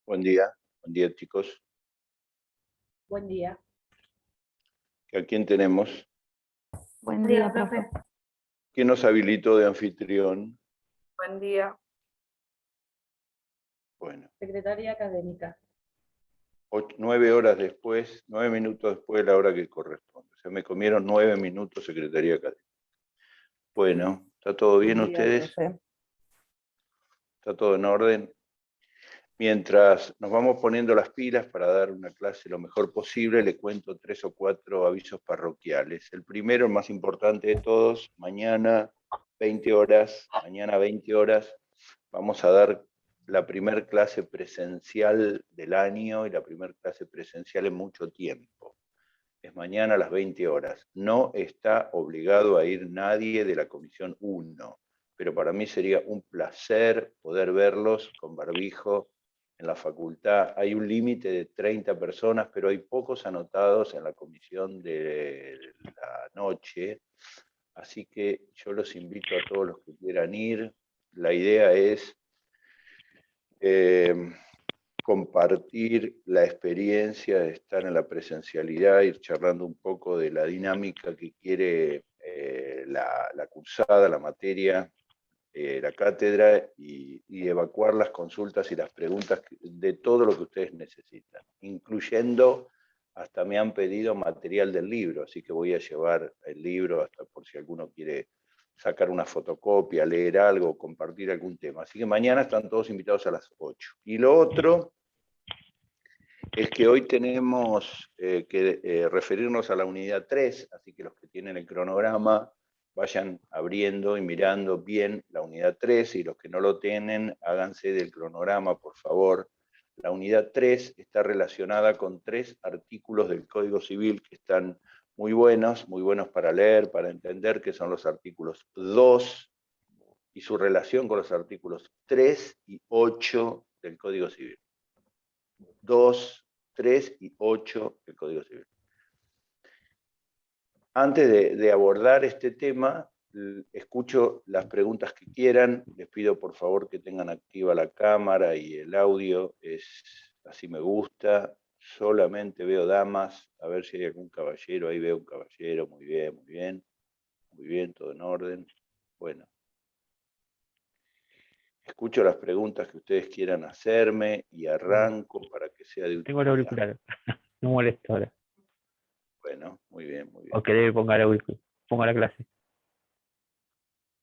Buen día chicos. Buen día. ¿A quién tenemos? Buen día, profe. ¿Quién nos habilitó de anfitrión? Buen día. Bueno, Secretaría académica. 9 horas después, 9 minutos después de la hora que corresponde. O sea, me comieron 9 minutos Secretaría académica. Bueno, ¿está todo bien Buen día, ustedes? profe. ¿Está todo en orden? Mientras nos vamos poniendo las pilas para dar una clase lo mejor posible, le cuento 3 o 4 avisos parroquiales. El primero, el más importante de todos, mañana 20 horas, vamos a dar la primer clase presencial del año y la primera clase presencial en mucho tiempo. Es mañana a las 20 horas. No está obligado a ir nadie de la Comisión 1, pero para mí sería un placer poder verlos con barbijo en la facultad. Hay un límite de 30 personas, pero hay pocos anotados en la comisión de la noche, así que yo los invito a todos los que quieran ir. La idea es compartir la experiencia de estar en la presencialidad, ir charlando un poco de la dinámica que quiere la cursada, la materia, la cátedra, y evacuar las consultas y las preguntas de todo lo que ustedes necesitan, incluyendo, hasta me han pedido material del libro, así que voy a llevar el libro hasta por si alguno quiere sacar una fotocopia, leer algo, compartir algún tema. Así que mañana están todos invitados a las 8. Y lo otro es que hoy tenemos que referirnos a la unidad 3, así que los que tienen el cronograma vayan abriendo y mirando bien la unidad 3, y los que no lo tienen, háganse del cronograma, por favor. La unidad 3 está relacionada con 3 artículos del Código Civil que están muy buenos para leer, para entender, que son los artículos 2 y su relación con los artículos 3 y 8 del Código Civil. 2, 3 y 8 del Código Civil. Antes de abordar este tema, escucho las preguntas que quieran. Les pido por favor que tengan activa la cámara y el audio. Así me gusta. Solamente veo damas. A ver si hay algún caballero. Ahí veo un caballero. Muy bien, muy bien. Muy bien, todo en orden. Bueno. Escucho las preguntas que ustedes quieran hacerme y arranco para que sea de utilidad. Tengo el auricular, no molesto ahora. Bueno, muy bien, muy bien. O querés ponga el auricular, ponga la clase.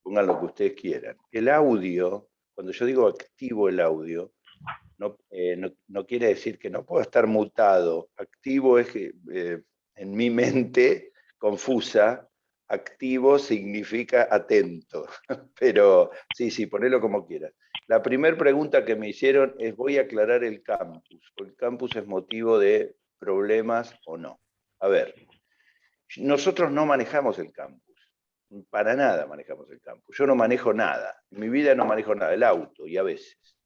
Pongan lo que ustedes quieran. El audio, cuando yo digo activo el audio, no quiere decir que no pueda estar mutado. Activo es que en mi mente confusa, activo significa atento. Pero sí, ponelo como quieras. La primera pregunta que me hicieron es: voy a aclarar el campus. ¿El campus es motivo de problemas o no? A ver, nosotros no manejamos el campus. Para nada manejamos el campus. Yo no manejo nada. En mi vida no manejo nada. El auto, y a veces.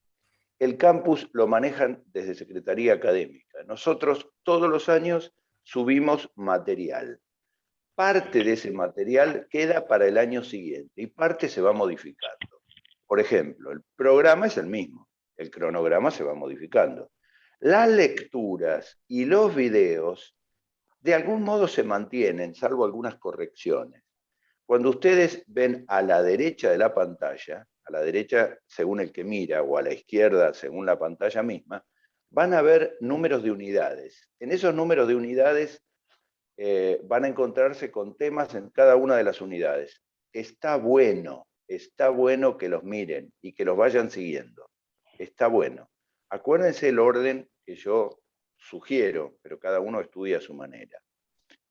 El campus lo manejan desde Secretaría Académica. Nosotros todos los años subimos material. Parte de ese material queda para el año siguiente y parte se va modificando. Por ejemplo, el programa es el mismo, el cronograma se va modificando. Las lecturas y los videos de algún modo se mantienen, salvo algunas correcciones. Cuando ustedes ven a la derecha de la pantalla, a la derecha según el que mira, o a la izquierda según la pantalla misma, van a ver números de unidades. En esos números de unidades van a encontrarse con temas en cada una de las unidades. Está bueno que los miren y que los vayan siguiendo. Está bueno. Acuérdense el orden que yo sugiero, pero cada uno estudia a su manera.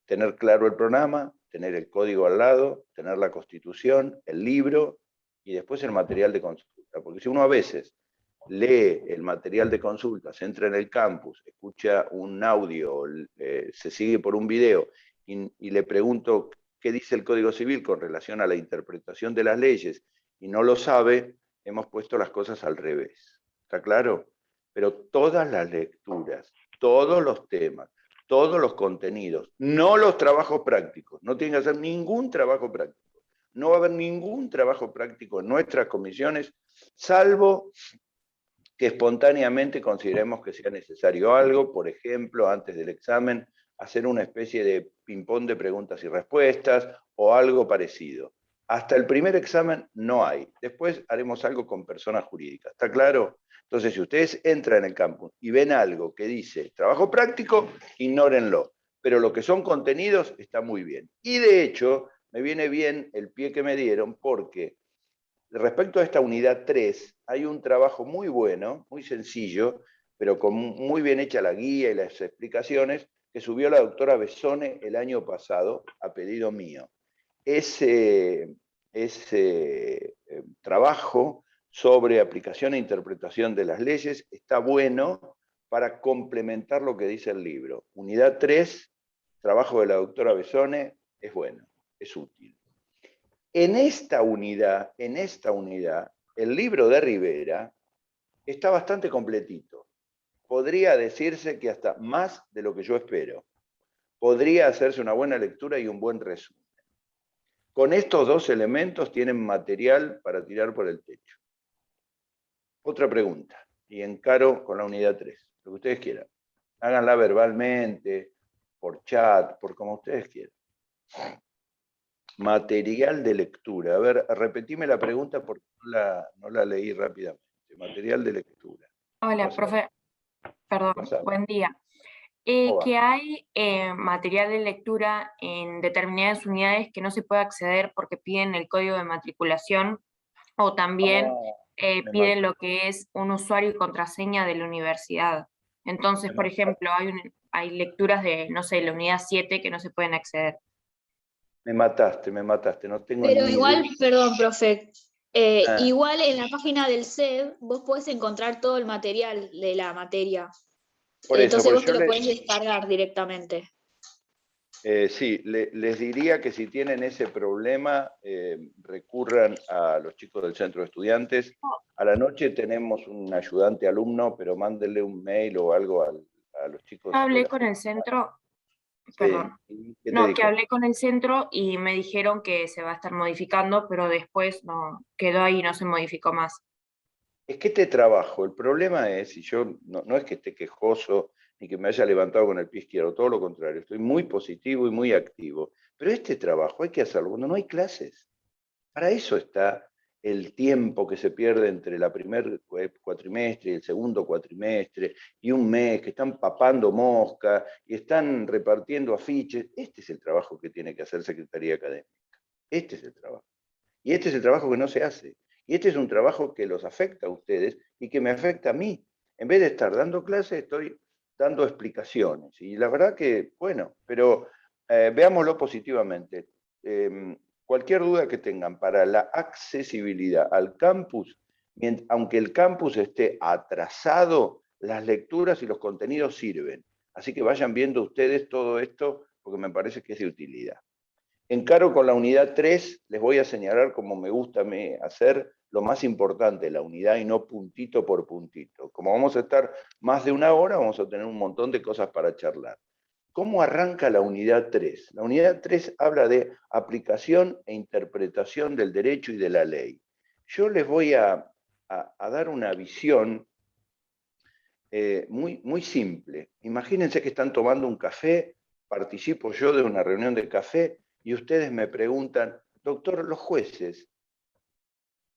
Tener claro el programa, tener el código al lado, tener la constitución, el libro y después el material de consulta. Porque si uno a veces lee el material de consulta, se entra en el campus, escucha un audio, se sigue por un video y le pregunto qué dice el Código Civil con relación a la interpretación de las leyes y no lo sabe, hemos puesto las cosas al revés. ¿Está claro? Pero todas las lecturas, todos los temas, todos los contenidos, no los trabajos prácticos, no tienen que hacer ningún trabajo práctico. No va a haber ningún trabajo práctico en nuestras comisiones, salvo que espontáneamente consideremos que sea necesario algo, por ejemplo, antes del examen, hacer una especie de ping-pong de preguntas y respuestas o algo parecido. Hasta el primer examen no hay. Después haremos algo con personas jurídicas. ¿Está claro? Entonces, si ustedes entran en el campus y ven algo que dice trabajo práctico, ignórenlo. Pero lo que son contenidos está muy bien. Y de hecho, me viene bien el pie que me dieron porque respecto a esta unidad 3, hay un trabajo muy bueno, muy sencillo, pero con muy bien hecha la guía y las explicaciones, que subió la doctora Besone el año pasado a pedido mío. Ese trabajo sobre aplicación e interpretación de las leyes está bueno para complementar lo que dice el libro. Unidad 3, trabajo de la doctora Besone, es bueno, es útil. En esta unidad, el libro de Rivera está bastante completito. Podría decirse que hasta más de lo que yo espero. Podría hacerse una buena lectura y un buen resumen. Con estos dos elementos tienen material para tirar por el techo. Otra pregunta, y encaro con la unidad 3, lo que ustedes quieran. Háganla verbalmente, por chat, por como ustedes quieran. Material de lectura. A ver, repetime la pregunta porque no la leí rápidamente. Material de lectura. Hola, profe. Perdón, buen día. Que hay material de lectura en determinadas unidades que no se puede acceder porque piden el código de matriculación o también piden lo que es un usuario y contraseña de la universidad. Entonces, por ejemplo, hay lecturas de, no sé, la unidad 7 que no se pueden acceder. Me mataste, no tengo Pero ni igual, idea. perdón, profe, igual en la página del SED vos podés encontrar todo el material de la materia. Por eso, Entonces vos te yo lo podés descargar directamente. sí, les diría que si tienen ese problema, recurran a los chicos del centro de estudiantes. A la noche tenemos un ayudante alumno, pero mándenle un mail o algo a los chicos. Hablé con el centro, perdón. No, que hablé con el centro y me dijeron que se va a estar modificando, pero después no quedó ahí, no se modificó más. Es que este trabajo, el problema es, y yo no es que esté quejoso ni que me haya levantado con el pie izquierdo, todo lo contrario, estoy muy positivo y muy activo, pero este trabajo hay que hacerlo cuando no hay clases. Para eso está el tiempo que se pierde entre la primer cuatrimestre y el segundo cuatrimestre, y un mes que están papando mosca y están repartiendo afiches. Este es el trabajo que tiene que hacer Secretaría Académica. Este es el trabajo. Y este es el trabajo que no se hace. Y este es un trabajo que los afecta a ustedes y que me afecta a mí. En vez de estar dando clases, estoy dando explicaciones. Y la verdad que, bueno, pero veámoslo positivamente. Cualquier duda que tengan para la accesibilidad al campus, aunque el campus esté atrasado, las lecturas y los contenidos sirven. Así que vayan viendo ustedes todo esto porque me parece que es de utilidad. Encaro con la unidad 3, les voy a señalar como me gusta hacer lo más importante, la unidad y no puntito por puntito. Como vamos a estar más de una hora, vamos a tener un montón de cosas para charlar. ¿Cómo arranca la unidad 3? La unidad 3 habla de aplicación e interpretación del derecho y de la ley. Yo les voy a dar una visión muy simple. Imagínense que están tomando un café, participo yo de una reunión de café, y ustedes me preguntan, doctor, los jueces,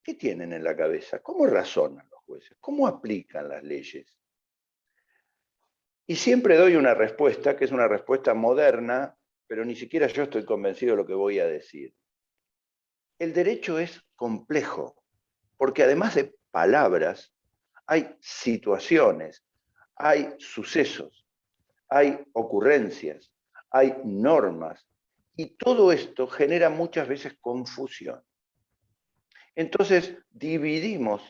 ¿qué tienen en la cabeza? ¿Cómo razonan los jueces? ¿Cómo aplican las leyes? Y siempre doy una respuesta, que es una respuesta moderna, pero ni siquiera yo estoy convencido de lo que voy a decir. El derecho es complejo, porque además de palabras, hay situaciones, hay sucesos, hay ocurrencias, hay normas, y todo esto genera muchas veces confusión. Entonces, dividimos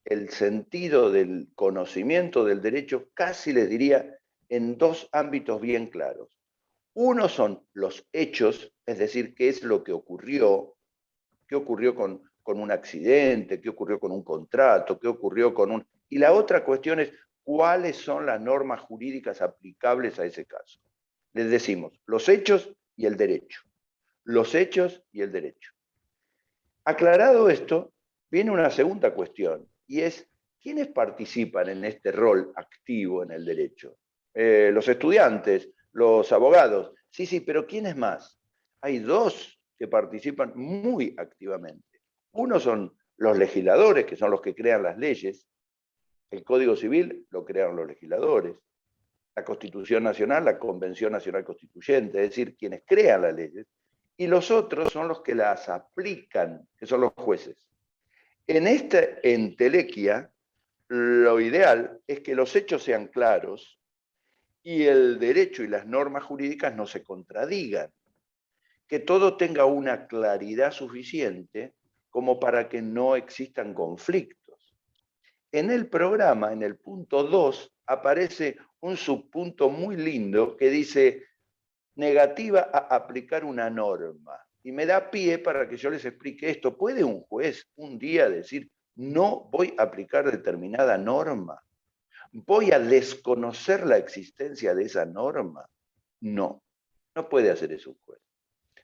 el sentido del conocimiento del derecho, casi les diría, en dos ámbitos bien claros. Uno son los hechos, es decir, qué es lo que ocurrió, qué ocurrió con un accidente, qué ocurrió con un contrato, qué ocurrió con un... Y la otra cuestión es cuáles son las normas jurídicas aplicables a ese caso. Les decimos los hechos y el derecho. Los hechos y el derecho. Aclarado esto, viene una segunda cuestión, y es ¿quiénes participan en este rol activo en el derecho? Los estudiantes, los abogados. Sí, pero ¿quiénes más? Hay dos que participan muy activamente. Uno son los legisladores, que son los que crean las leyes. El Código Civil lo crearon los legisladores. La Constitución Nacional, la Convención Nacional Constituyente, es decir, quienes crean las leyes. Y los otros son los que las aplican, que son los jueces. En esta entelequia, lo ideal es que los hechos sean claros y el derecho y las normas jurídicas no se contradigan. Que todo tenga una claridad suficiente como para que no existan conflictos. En el programa, en el punto 2, aparece un subpunto muy lindo que dice negativa a aplicar una norma. Y me da pie para que yo les explique esto. ¿Puede un juez un día decir, no voy a aplicar determinada norma? ¿Voy a desconocer la existencia de esa norma? No, no puede hacer eso un juez.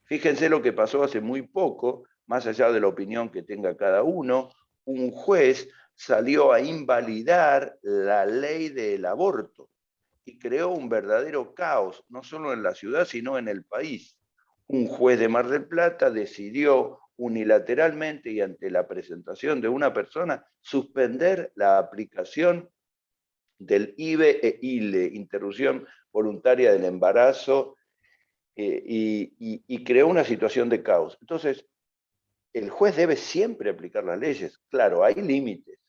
Fíjense lo que pasó hace muy poco, más allá de la opinión que tenga cada uno, un juez salió a invalidar la ley del aborto y creó un verdadero caos, no solo en la ciudad, sino en el país. Un juez de Mar del Plata decidió unilateralmente y ante la presentación de una persona suspender la aplicación del IVE e ILE, interrupción voluntaria del embarazo, y creó una situación de caos. Entonces, el juez debe siempre aplicar las leyes. Claro, hay límites,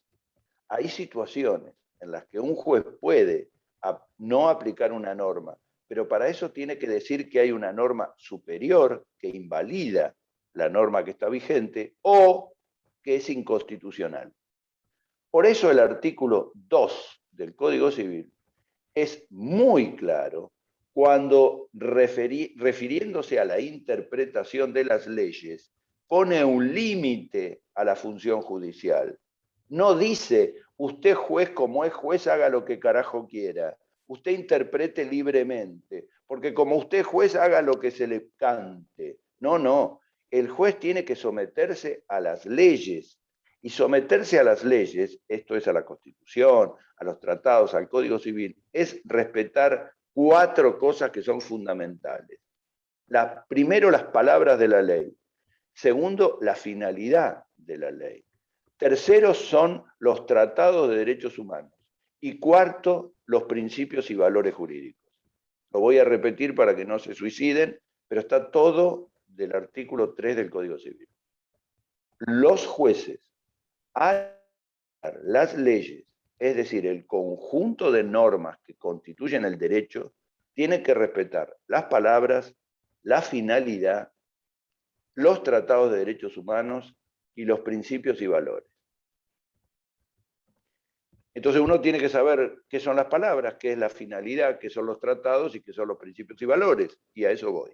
hay situaciones en las que un juez puede no aplicar una norma, pero para eso tiene que decir que hay una norma superior que invalida la norma que está vigente o que es inconstitucional. Por eso el artículo 2 del Código Civil es muy claro cuando, refiriéndose a la interpretación de las leyes, pone un límite a la función judicial. No dice, usted juez como es juez, haga lo que carajo quiera. Usted interprete libremente, porque como usted juez, haga lo que se le cante. No. El juez tiene que someterse a las leyes. Y someterse a las leyes, esto es a la Constitución, a los tratados, al Código Civil, es respetar 4 cosas que son fundamentales. Primero, las palabras de la ley. Segundo, la finalidad de la ley. Tercero, son los tratados de derechos humanos. Y cuarto, los principios y valores jurídicos. Lo voy a repetir para que no se suiciden, pero está todo del artículo 3 del Código Civil. Los jueces, las leyes, es decir, el conjunto de normas que constituyen el derecho, tiene que respetar las palabras, la finalidad, los tratados de derechos humanos y los principios y valores. Entonces uno tiene que saber qué son las palabras, qué es la finalidad, qué son los tratados y qué son los principios y valores, y a eso voy.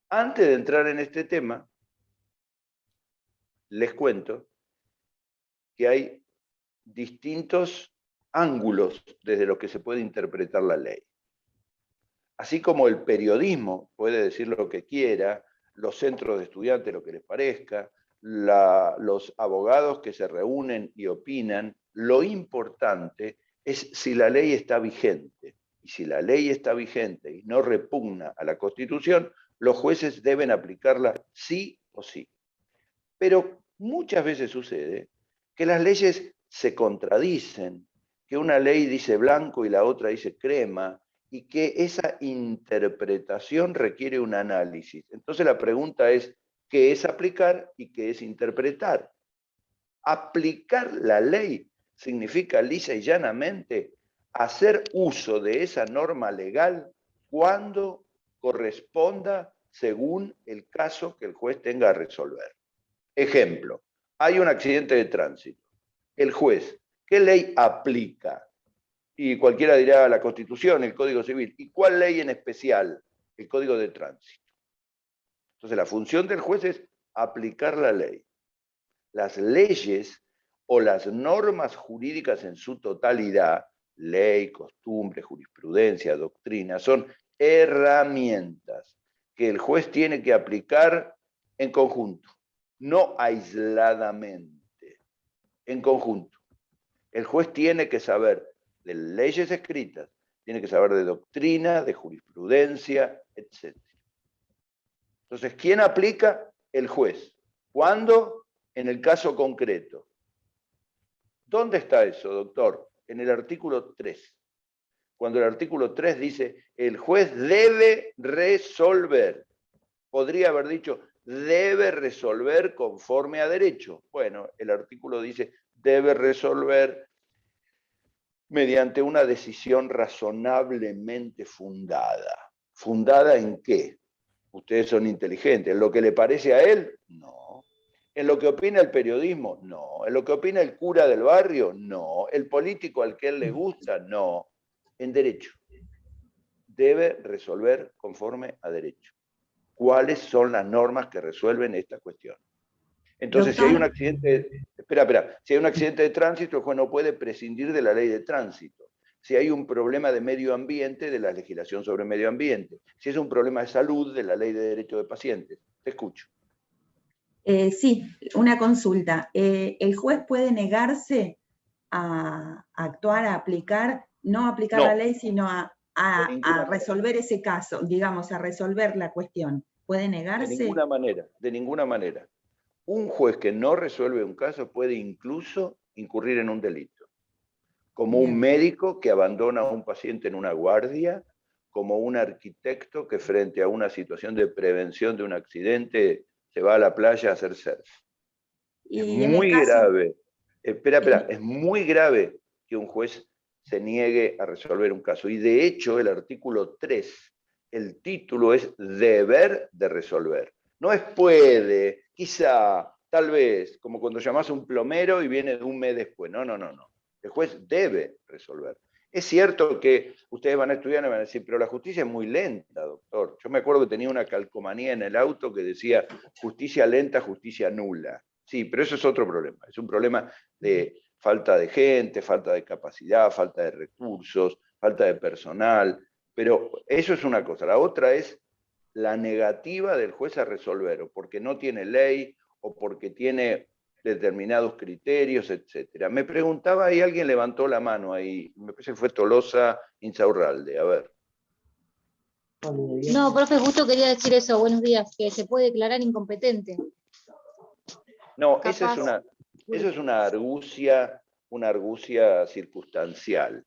Antes de entrar en este tema, les cuento que hay distintos ángulos desde los que se puede interpretar la ley. Así como el periodismo puede decir lo que quiera, los centros de estudiantes lo que les parezca, los abogados que se reúnen y opinan, lo importante es si la ley está vigente. Y si la ley está vigente y no repugna a la Constitución, los jueces deben aplicarla sí o sí. Pero muchas veces sucede que las leyes se contradicen, que una ley dice blanco y la otra dice crema, y que esa interpretación requiere un análisis. Entonces la pregunta es, ¿qué es aplicar y qué es interpretar? Aplicar la ley significa lisa y llanamente hacer uso de esa norma legal cuando corresponda según el caso que el juez tenga a resolver. Ejemplo, hay un accidente de tránsito. El juez, ¿qué ley aplica? Y cualquiera dirá la Constitución, el Código Civil. ¿Y cuál ley en especial? El Código de Tránsito. Entonces la función del juez es aplicar la ley. Las leyes o las normas jurídicas en su totalidad, ley, costumbre, jurisprudencia, doctrina, son herramientas que el juez tiene que aplicar en conjunto, no aisladamente, en conjunto. El juez tiene que saber de leyes escritas, tiene que saber de doctrina, de jurisprudencia, etc. Entonces, ¿quién aplica? El juez. ¿Cuándo? En el caso concreto. ¿Dónde está eso, doctor? En el artículo 3. Cuando el artículo 3 dice, el juez debe resolver. Podría haber dicho, debe resolver conforme a derecho. Bueno, el artículo dice, debe resolver mediante una decisión razonablemente fundada. ¿Fundada en qué? Ustedes son inteligentes. ¿En lo que le parece a él? No. ¿En lo que opina el periodismo? No. ¿En lo que opina el cura del barrio? No. ¿El político al que él le gusta? No. En derecho. Debe resolver conforme a derecho. ¿Cuáles son las normas que resuelven esta cuestión? Entonces, si hay un accidente, si hay un accidente de tránsito, el juez no puede prescindir de la ley de tránsito. Si hay un problema de medio ambiente, de la legislación sobre medio ambiente. Si es un problema de salud, de la ley de derecho de pacientes. Te escucho. Sí, una consulta. ¿El juez puede negarse a actuar, a aplicar, no aplicar la ley, sino a resolver ese caso, digamos, a resolver la cuestión? ¿Puede negarse? De ninguna manera. Un juez que no resuelve un caso puede incluso incurrir en un delito. Como un médico que abandona a un paciente en una guardia, como un arquitecto que frente a una situación de prevención de un accidente se va a la playa a hacer surf. Es muy grave. Es muy grave que un juez se niegue a resolver un caso. Y de hecho, el artículo 3, el título es deber de resolver. No es puede, quizá, tal vez, como cuando llamás a un plomero y viene de un mes después. No. El juez debe resolver. Es cierto que ustedes van a estudiar y van a decir, pero la justicia es muy lenta, doctor. Yo me acuerdo que tenía una calcomanía en el auto que decía justicia lenta, justicia nula. Sí, pero eso es otro problema. Es un problema de falta de gente, falta de capacidad, falta de recursos, falta de personal. Pero eso es una cosa. La otra es la negativa del juez a resolver, o porque no tiene ley, o porque tiene determinados criterios, etc. Me preguntaba ahí, alguien levantó la mano ahí, me parece que fue Tolosa Insaurralde, a ver. No, profe, justo quería decir eso, buenos días, que se puede declarar incompetente. No, eso es una argucia circunstancial.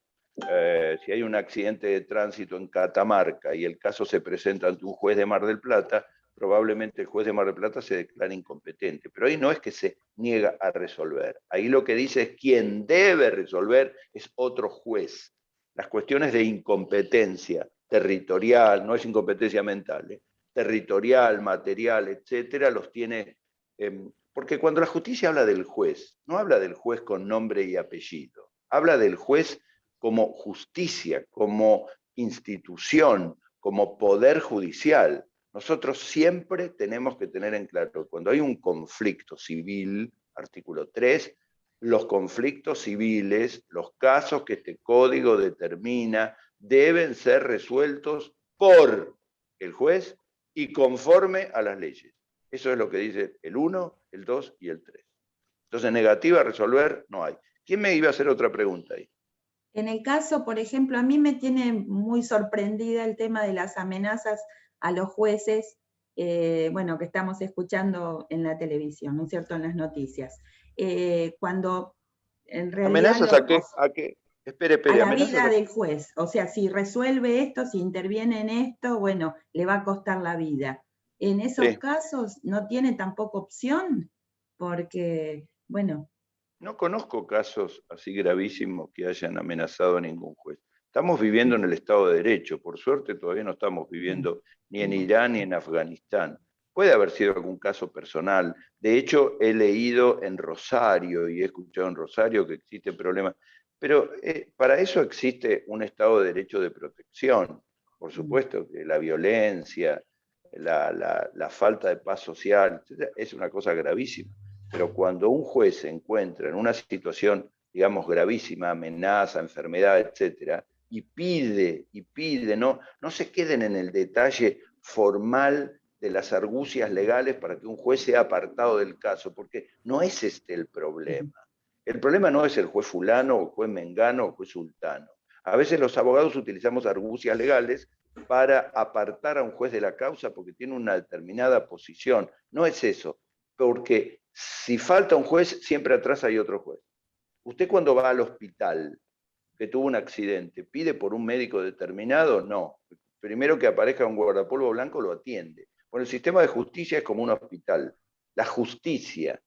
Si hay un accidente de tránsito en Catamarca y el caso se presenta ante un juez de Mar del Plata, probablemente el juez de Mar del Plata se declare incompetente. Pero ahí no es que se niega a resolver. Ahí lo que dice es quien debe resolver es otro juez. Las cuestiones de incompetencia territorial, no es incompetencia mental, territorial, material, etcétera, los tiene... porque cuando la justicia habla del juez, no habla del juez con nombre y apellido, habla del juez como justicia, como institución, como poder judicial. Nosotros siempre tenemos que tener en claro, cuando hay un conflicto civil, artículo 3, los conflictos civiles, los casos que este código determina, deben ser resueltos por el juez y conforme a las leyes. Eso es lo que dice el 1, el 2 y el 3. Entonces, negativa a resolver no hay. ¿Quién me iba a hacer otra pregunta ahí? En el caso, por ejemplo, a mí me tiene muy sorprendida el tema de las amenazas a los jueces, bueno, que estamos escuchando en la televisión, ¿no es cierto?, en las noticias. Cuando en realidad... ¿Amenazas a qué? Espere, a la vida del juez. O sea, si resuelve esto, si interviene en esto, bueno, le va a costar la vida. En esos casos no tiene tampoco opción, porque, bueno... No conozco casos así gravísimos que hayan amenazado a ningún juez. Estamos viviendo en el Estado de Derecho. Por suerte todavía no estamos viviendo ni en Irán ni en Afganistán. Puede haber sido algún caso personal. De hecho, he leído en Rosario y he escuchado en Rosario que existen problemas. Pero para eso existe un Estado de Derecho de protección. Por supuesto que la violencia, la falta de paz social, etc., es una cosa gravísima. Pero cuando un juez se encuentra en una situación, digamos, gravísima, amenaza, enfermedad, etc., y pide, no se queden en el detalle formal de las argucias legales para que un juez sea apartado del caso, porque no es este el problema. El problema no es el juez fulano, o juez mengano, o juez sultano. A veces los abogados utilizamos argucias legales para apartar a un juez de la causa porque tiene una determinada posición. No es eso, porque si falta un juez, siempre atrás hay otro juez. Usted cuando va al hospital, que tuvo un accidente, ¿pide por un médico determinado? No. Primero que aparezca un guardapolvo blanco lo atiende. Bueno, el sistema de justicia es como un hospital. La justicia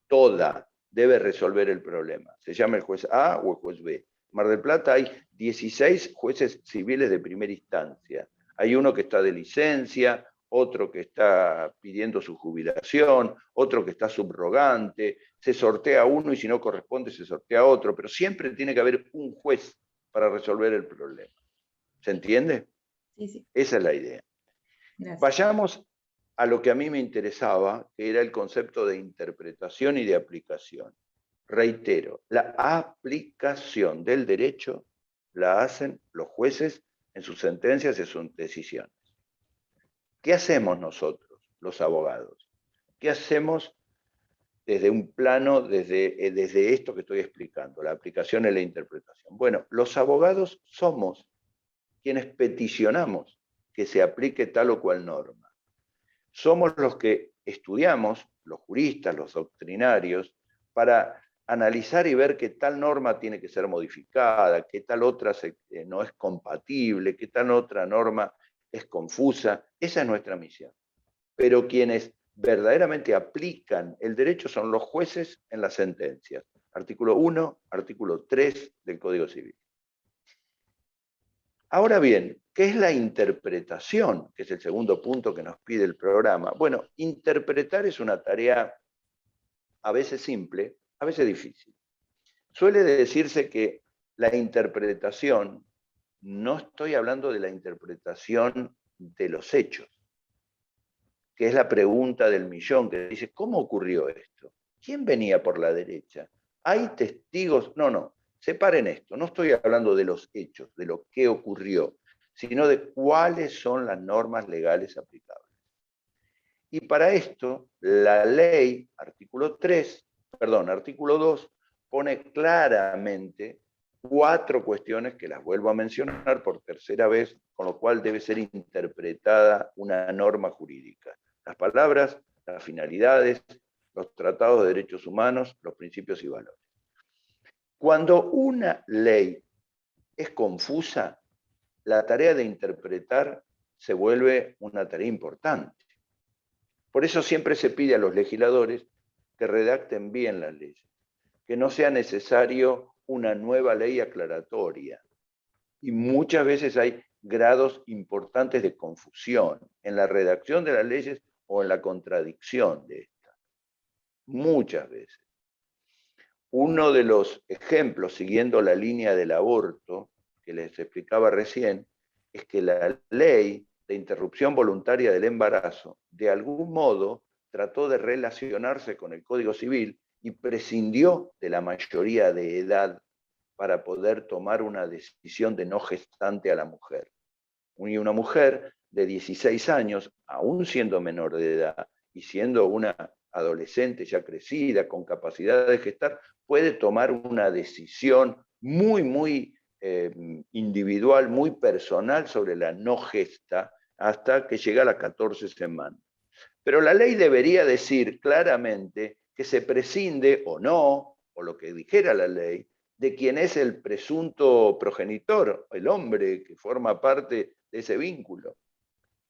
toda debe resolver el problema. Se llama el juez A o el juez B. En Mar del Plata hay 16 jueces civiles de primera instancia. Hay uno que está de licencia, otro que está pidiendo su jubilación, otro que está subrogante, se sortea uno y si no corresponde se sortea otro, pero siempre tiene que haber un juez para resolver el problema. ¿Se entiende? Sí, sí. Esa es la idea. Gracias. Vayamos a lo que a mí me interesaba, que era el concepto de interpretación y de aplicación. Reitero, la aplicación del derecho la hacen los jueces en sus sentencias y en sus decisiones. ¿Qué hacemos nosotros, los abogados? ¿Qué hacemos desde un plano, desde esto que estoy explicando, la aplicación y la interpretación? Bueno, los abogados somos quienes peticionamos que se aplique tal o cual norma. Somos los que estudiamos, los juristas, los doctrinarios, para analizar y ver que tal norma tiene que ser modificada, que tal otra no es compatible, que tal otra norma es confusa. Esa es nuestra misión. Pero quienes verdaderamente aplican el derecho son los jueces en las sentencias. Artículo 1, artículo 3 del Código Civil. Ahora bien, ¿qué es la interpretación? Que es el segundo punto que nos pide el programa. Bueno, interpretar es una tarea a veces simple, a veces difícil. Suele decirse que la interpretación, no estoy hablando de la interpretación de los hechos, que es la pregunta del millón, que dice, ¿cómo ocurrió esto? ¿Quién venía por la derecha? ¿Hay testigos? No. Separen esto, no estoy hablando de los hechos, de lo que ocurrió, sino de cuáles son las normas legales aplicables. Y para esto, la ley, artículo 2, pone claramente 4 cuestiones que las vuelvo a mencionar por tercera vez, con lo cual debe ser interpretada una norma jurídica. Las palabras, las finalidades, los tratados de derechos humanos, los principios y valores. Cuando una ley es confusa, la tarea de interpretar se vuelve una tarea importante. Por eso siempre se pide a los legisladores que redacten bien las leyes, que no sea necesario una nueva ley aclaratoria. Y muchas veces hay grados importantes de confusión en la redacción de las leyes o en la contradicción de estas. Muchas veces. Uno de los ejemplos, siguiendo la línea del aborto, que les explicaba recién, es que la ley de interrupción voluntaria del embarazo, de algún modo, trató de relacionarse con el Código Civil y prescindió de la mayoría de edad para poder tomar una decisión de no gestante a la mujer. Y una mujer de 16 años, aún siendo menor de edad y siendo una adolescente ya crecida, con capacidad de gestar, puede tomar una decisión muy individual, muy personal sobre la no gesta hasta que llega a las 14 semanas. Pero la ley debería decir claramente que se prescinde o no, o lo que dijera la ley, de quien es el presunto progenitor, el hombre que forma parte de ese vínculo.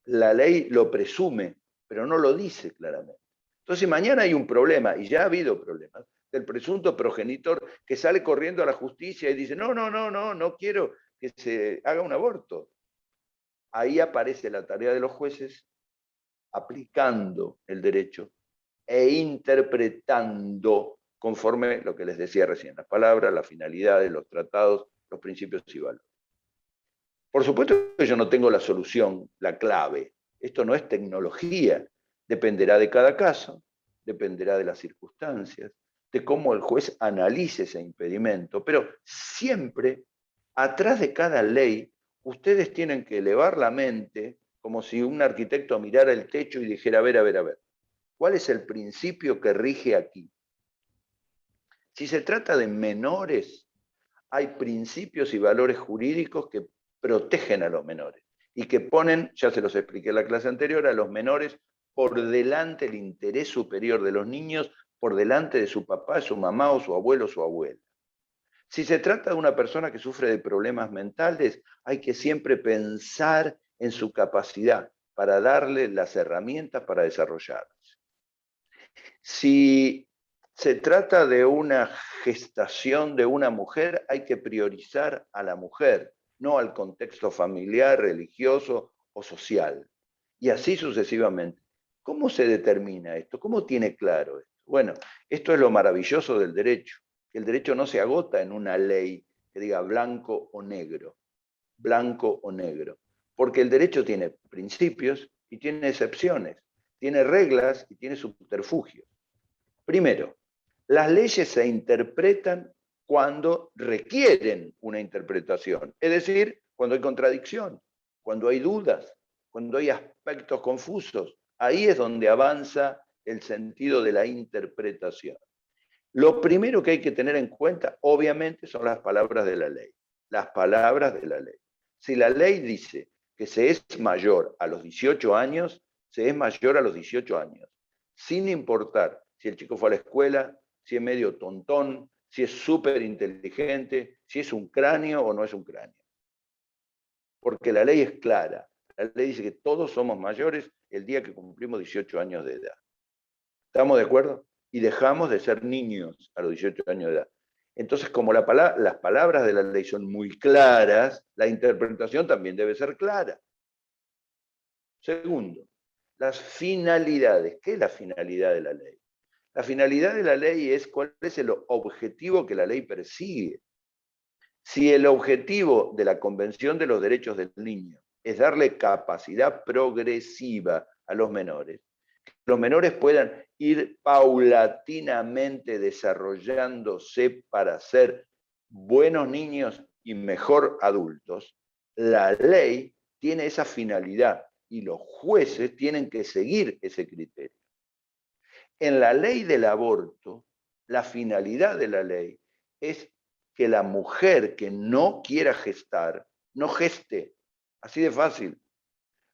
La ley lo presume, pero no lo dice claramente. Entonces mañana hay un problema, y ya ha habido problemas, del presunto progenitor que sale corriendo a la justicia y dice, no quiero que se haga un aborto. Ahí aparece la tarea de los jueces aplicando el derecho e interpretando conforme lo que les decía recién, las palabras, las finalidades, los tratados, los principios y valores. Por supuesto que yo no tengo la solución, la clave. Esto no es tecnología. Dependerá de cada caso, dependerá de las circunstancias, de cómo el juez analice ese impedimento. Pero siempre, atrás de cada ley, ustedes tienen que elevar la mente como si un arquitecto mirara el techo y dijera, a ver, ¿cuál es el principio que rige aquí? Si se trata de menores, hay principios y valores jurídicos que protegen a los menores y que ponen, ya se los expliqué en la clase anterior, a los menores por delante del interés superior de los niños, por delante de su papá, su mamá o su abuelo o su abuela. Si se trata de una persona que sufre de problemas mentales, hay que siempre pensar en su capacidad para darle las herramientas para desarrollarse. Si se trata de una gestación de una mujer, hay que priorizar a la mujer, no al contexto familiar, religioso o social. Y así sucesivamente. ¿Cómo se determina esto? ¿Cómo tiene claro esto? Bueno, esto es lo maravilloso del derecho. El derecho no se agota en una ley que diga blanco o negro, porque el derecho tiene principios y tiene excepciones, tiene reglas y tiene subterfugios. Primero, las leyes se interpretan cuando requieren una interpretación, es decir, cuando hay contradicción, cuando hay dudas, cuando hay aspectos confusos. Ahí es donde avanza el sentido de la interpretación. Lo primero que hay que tener en cuenta, obviamente, son las palabras de la ley. Las palabras de la ley. Si la ley dice que se es mayor a los 18 años, se es mayor a los 18 años, sin importar si el chico fue a la escuela, si es medio tontón, si es súper inteligente, si es un cráneo o no es un cráneo. Porque la ley es clara. La ley dice que todos somos mayores el día que cumplimos 18 años de edad. ¿Estamos de acuerdo? Y dejamos de ser niños a los 18 años de edad. Entonces, como las palabras de la ley son muy claras, la interpretación también debe ser clara. Segundo, las finalidades. ¿Qué es la finalidad de la ley? La finalidad de la ley es cuál es el objetivo que la ley persigue. Si el objetivo de la Convención de los Derechos del Niño es darle capacidad progresiva a los menores puedan ir paulatinamente desarrollándose para ser buenos niños y mejor adultos, la ley tiene esa finalidad y los jueces tienen que seguir ese criterio. En la ley del aborto, la finalidad de la ley es que la mujer que no quiera gestar, no geste. Así de fácil.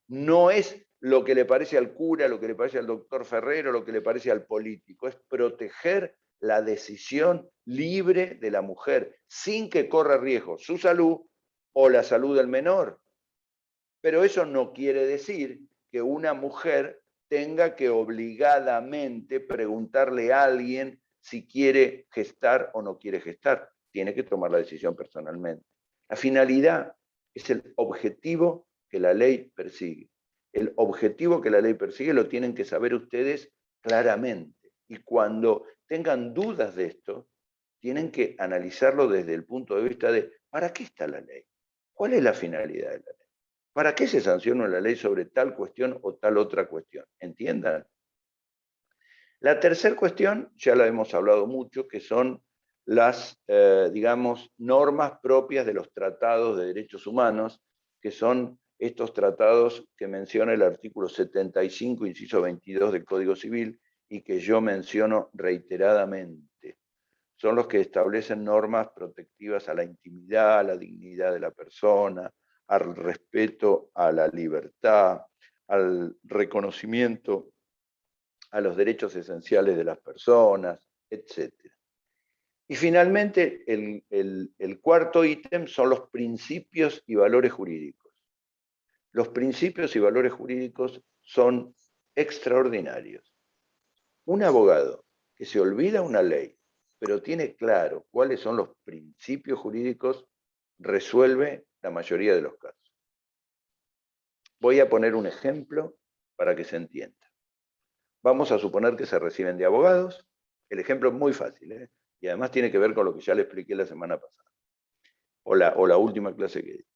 No es lo que le parece al cura, lo que le parece al doctor Ferrero, lo que le parece al político. Es proteger la decisión libre de la mujer, sin que corra riesgo su salud o la salud del menor. Pero eso no quiere decir que una mujer tenga que obligadamente preguntarle a alguien si quiere gestar o no quiere gestar. Tiene que tomar la decisión personalmente. La finalidad es el objetivo que la ley persigue. El objetivo que la ley persigue lo tienen que saber ustedes claramente. Y cuando tengan dudas de esto, tienen que analizarlo desde el punto de vista de ¿para qué está la ley? ¿Cuál es la finalidad de la ley? ¿Para qué se sanciona la ley sobre tal cuestión o tal otra cuestión? ¿Entiendan? La tercera cuestión, ya la hemos hablado mucho, que son las, digamos, normas propias de los tratados de derechos humanos, que son estos tratados que menciona el artículo 75, inciso 22 del Código Civil, y que yo menciono reiteradamente. Son los que establecen normas protectivas a la intimidad, a la dignidad de la persona, al respeto a la libertad, al reconocimiento a los derechos esenciales de las personas, etc. Y finalmente, el cuarto ítem son los principios y valores jurídicos. Los principios y valores jurídicos son extraordinarios. Un abogado que se olvida una ley, pero tiene claro cuáles son los principios jurídicos, resuelve la mayoría de los casos. Voy a poner un ejemplo para que se entienda. Vamos a suponer que se reciben de abogados. El ejemplo es muy fácil, ¿eh? Y además tiene que ver con lo que ya le expliqué la semana pasada, o la última clase que di.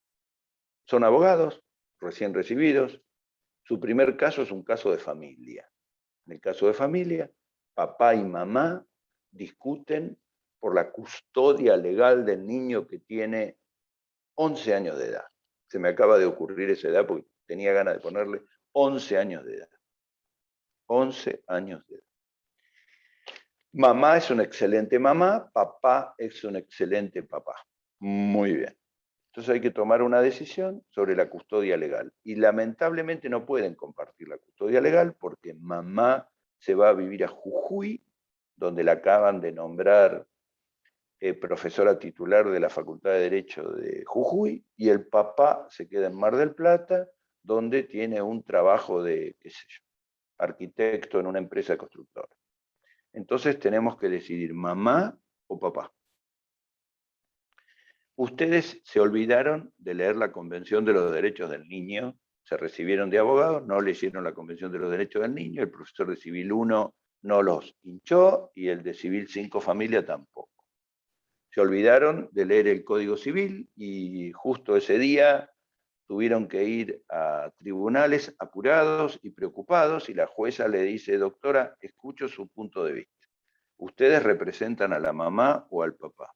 Son abogados, recién recibidos. Su primer caso es un caso de familia. En el caso de familia, papá y mamá discuten por la custodia legal del niño que tiene 11 años de edad. Se me acaba de ocurrir esa edad porque tenía ganas de ponerle 11 años de edad. 11 años de edad. Mamá es una excelente mamá, papá es un excelente papá. Muy bien. Entonces hay que tomar una decisión sobre la custodia legal. Y lamentablemente no pueden compartir la custodia legal porque mamá se va a vivir a Jujuy, donde la acaban de nombrar profesora titular de la Facultad de Derecho de Jujuy, y el papá se queda en Mar del Plata, donde tiene un trabajo de, qué sé yo, arquitecto en una empresa constructora. Entonces tenemos que decidir mamá o papá. Ustedes se olvidaron de leer la Convención de los Derechos del Niño, se recibieron de abogados, no leyeron la Convención de los Derechos del Niño, el profesor de Civil 1 no los hinchó y el de Civil 5 Familia tampoco. Se olvidaron de leer el Código Civil y justo ese día tuvieron que ir a tribunales apurados y preocupados y la jueza le dice, doctora, escucho su punto de vista. ¿Ustedes representan a la mamá o al papá?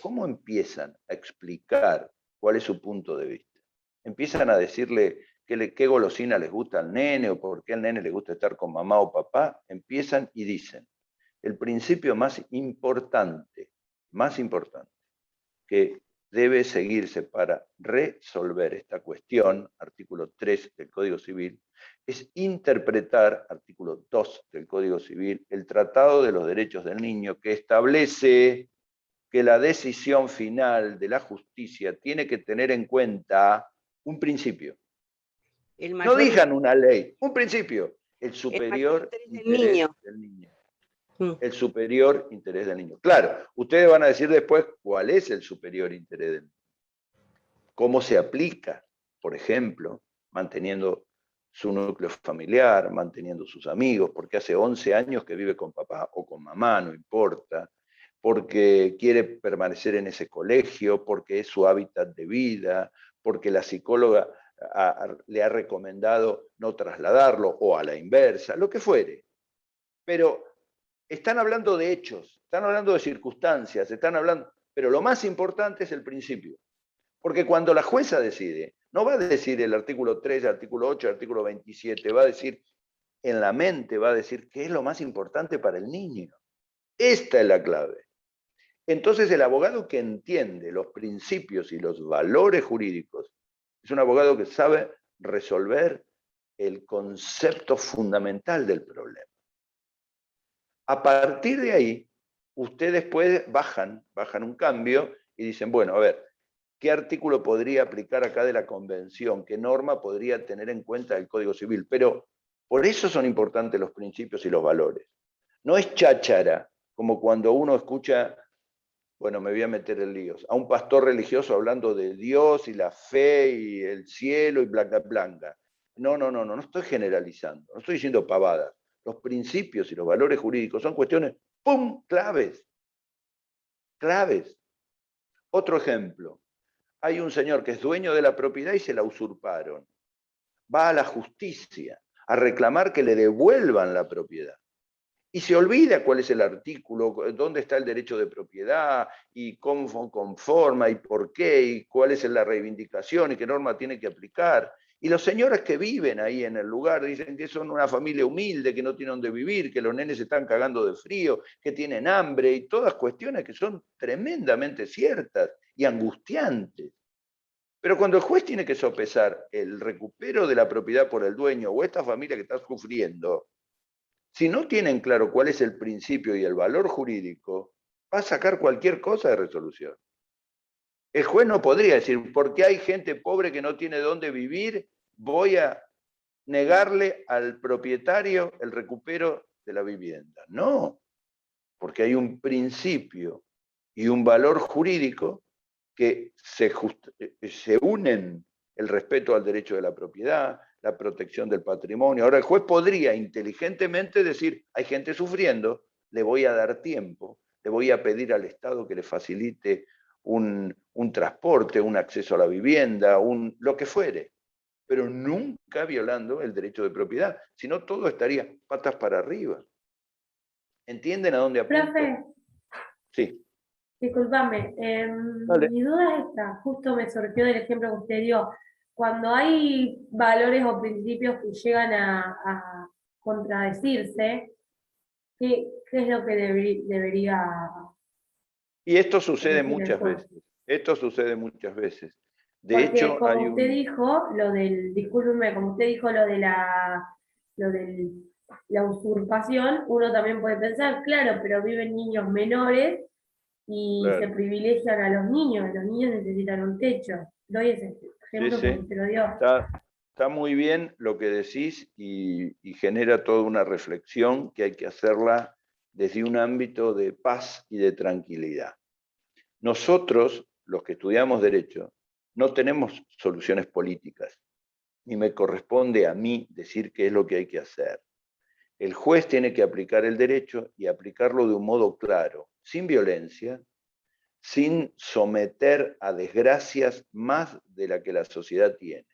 ¿Cómo empiezan a explicar cuál es su punto de vista? ¿Empiezan a decirle qué golosina les gusta al nene o por qué al nene le gusta estar con mamá o papá? Empiezan y dicen, el principio más importante que debe seguirse para resolver esta cuestión, artículo 3 del Código Civil, es interpretar, artículo 2 del Código Civil, el Tratado de los Derechos del Niño, que establece que la decisión final de la justicia tiene que tener en cuenta un principio. No digan una ley, un principio, el superior interés del niño. El superior interés del niño. Claro, ustedes van a decir después cuál es el superior interés del niño. Cómo se aplica, por ejemplo, manteniendo su núcleo familiar, manteniendo sus amigos, porque hace 11 años que vive con papá o con mamá, no importa, porque quiere permanecer en ese colegio, porque es su hábitat de vida, porque la psicóloga le ha recomendado no trasladarlo, o a la inversa, lo que fuere. Pero están hablando de hechos, están hablando de circunstancias, están hablando, pero lo más importante es el principio. Porque cuando la jueza decide, no va a decir el artículo 3, el artículo 8, el artículo 27, va a decir, en la mente va a decir qué es lo más importante para el niño. Esta es la clave. Entonces el abogado que entiende los principios y los valores jurídicos es un abogado que sabe resolver el concepto fundamental del problema. A partir de ahí, ustedes bajan un cambio y dicen, bueno, a ver, ¿qué artículo podría aplicar acá de la Convención? ¿Qué norma podría tener en cuenta el Código Civil? Pero por eso son importantes los principios y los valores. No es cháchara, como cuando uno escucha, bueno, me voy a meter en líos, a un pastor religioso hablando de Dios y la fe y el cielo y blanca blanca. No estoy generalizando, no estoy diciendo pavadas. Los principios y los valores jurídicos son cuestiones, ¡pum!, claves. Claves. Otro ejemplo. Hay un señor que es dueño de la propiedad y se la usurparon. Va a la justicia a reclamar que le devuelvan la propiedad. Y se olvida cuál es el artículo, dónde está el derecho de propiedad, y cómo conforma, y por qué, y cuál es la reivindicación, y qué norma tiene que aplicar. Y los señores que viven ahí en el lugar dicen que son una familia humilde, que no tienen dónde vivir, que los nenes se están cagando de frío, que tienen hambre, y todas cuestiones que son tremendamente ciertas y angustiantes. Pero cuando el juez tiene que sopesar el recupero de la propiedad por el dueño o esta familia que está sufriendo, si no tienen claro cuál es el principio y el valor jurídico, va a sacar cualquier cosa de resolución. El juez no podría decir, porque hay gente pobre que no tiene dónde vivir, voy a negarle al propietario el recupero de la vivienda. No, porque hay un principio y un valor jurídico que se unen: el respeto al derecho de la propiedad, la protección del patrimonio. Ahora el juez podría inteligentemente decir, hay gente sufriendo, le voy a dar tiempo, le voy a pedir al Estado que le facilite un transporte, un acceso a la vivienda, lo que fuere, pero nunca violando el derecho de propiedad, si no todo estaría patas para arriba. ¿Entienden a dónde apunto? Profe, sí. Discúlpame, mi duda es esta, justo me surgió del ejemplo que usted dio. Cuando hay valores o principios que llegan a contradecirse, ¿Qué es lo que debería Y esto sucede elegir el muchas juez? veces. Esto sucede muchas veces. De Porque hecho, hay como usted un... dijo, discúlpeme, como usted dijo lo de la usurpación, uno también puede pensar, claro, pero viven niños menores y se Claro. privilegian a los niños necesitan un techo. Doy ese Sí, ejemplo sí. porque usted lo dio. Está muy bien lo que decís y genera toda una reflexión que hay que hacerla desde un ámbito de paz y de tranquilidad. Nosotros, los que estudiamos Derecho, no tenemos soluciones políticas, ni me corresponde a mí decir qué es lo que hay que hacer. El juez tiene que aplicar el derecho y aplicarlo de un modo claro, sin violencia, sin someter a desgracias más de la que la sociedad tiene.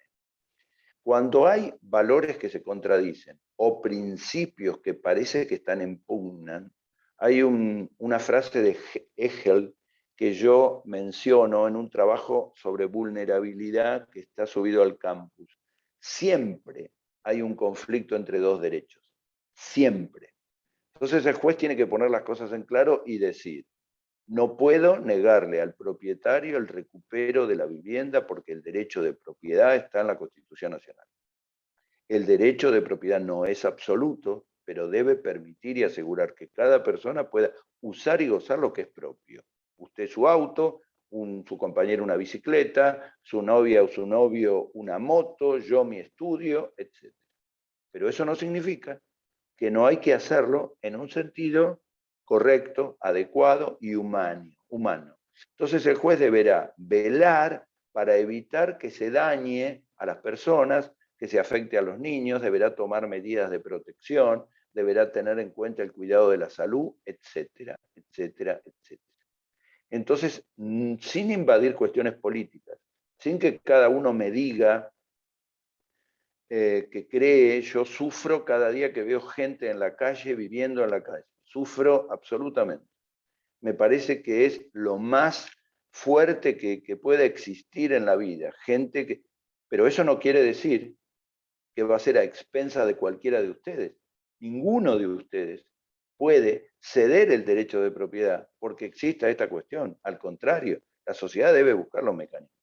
Cuando hay valores que se contradicen o principios que parece que están en pugna, hay una frase de Hegel que yo menciono en un trabajo sobre vulnerabilidad que está subido al campus. Siempre hay un conflicto entre dos derechos, siempre. Entonces el juez tiene que poner las cosas en claro y decir, no puedo negarle al propietario el recupero de la vivienda porque el derecho de propiedad está en la Constitución Nacional. El derecho de propiedad no es absoluto, pero debe permitir y asegurar que cada persona pueda usar y gozar lo que es propio. Usted su auto, su compañero una bicicleta, su novia o su novio una moto, yo mi estudio, etc. Pero eso no significa que no hay que hacerlo en un sentido correcto, adecuado y humano. Entonces el juez deberá velar para evitar que se dañe a las personas, que se afecte a los niños, deberá tomar medidas de protección, deberá tener en cuenta el cuidado de la salud, etcétera, etcétera, etcétera. Entonces, sin invadir cuestiones políticas, sin que cada uno me diga que cree, yo sufro cada día que veo gente en la calle, viviendo en la calle. Sufro absolutamente. Me parece que es lo más fuerte que pueda existir en la vida. Gente que... Pero eso no quiere decir que va a ser a expensa de cualquiera de ustedes. Ninguno de ustedes puede ceder el derecho de propiedad porque exista esta cuestión. Al contrario, la sociedad debe buscar los mecanismos.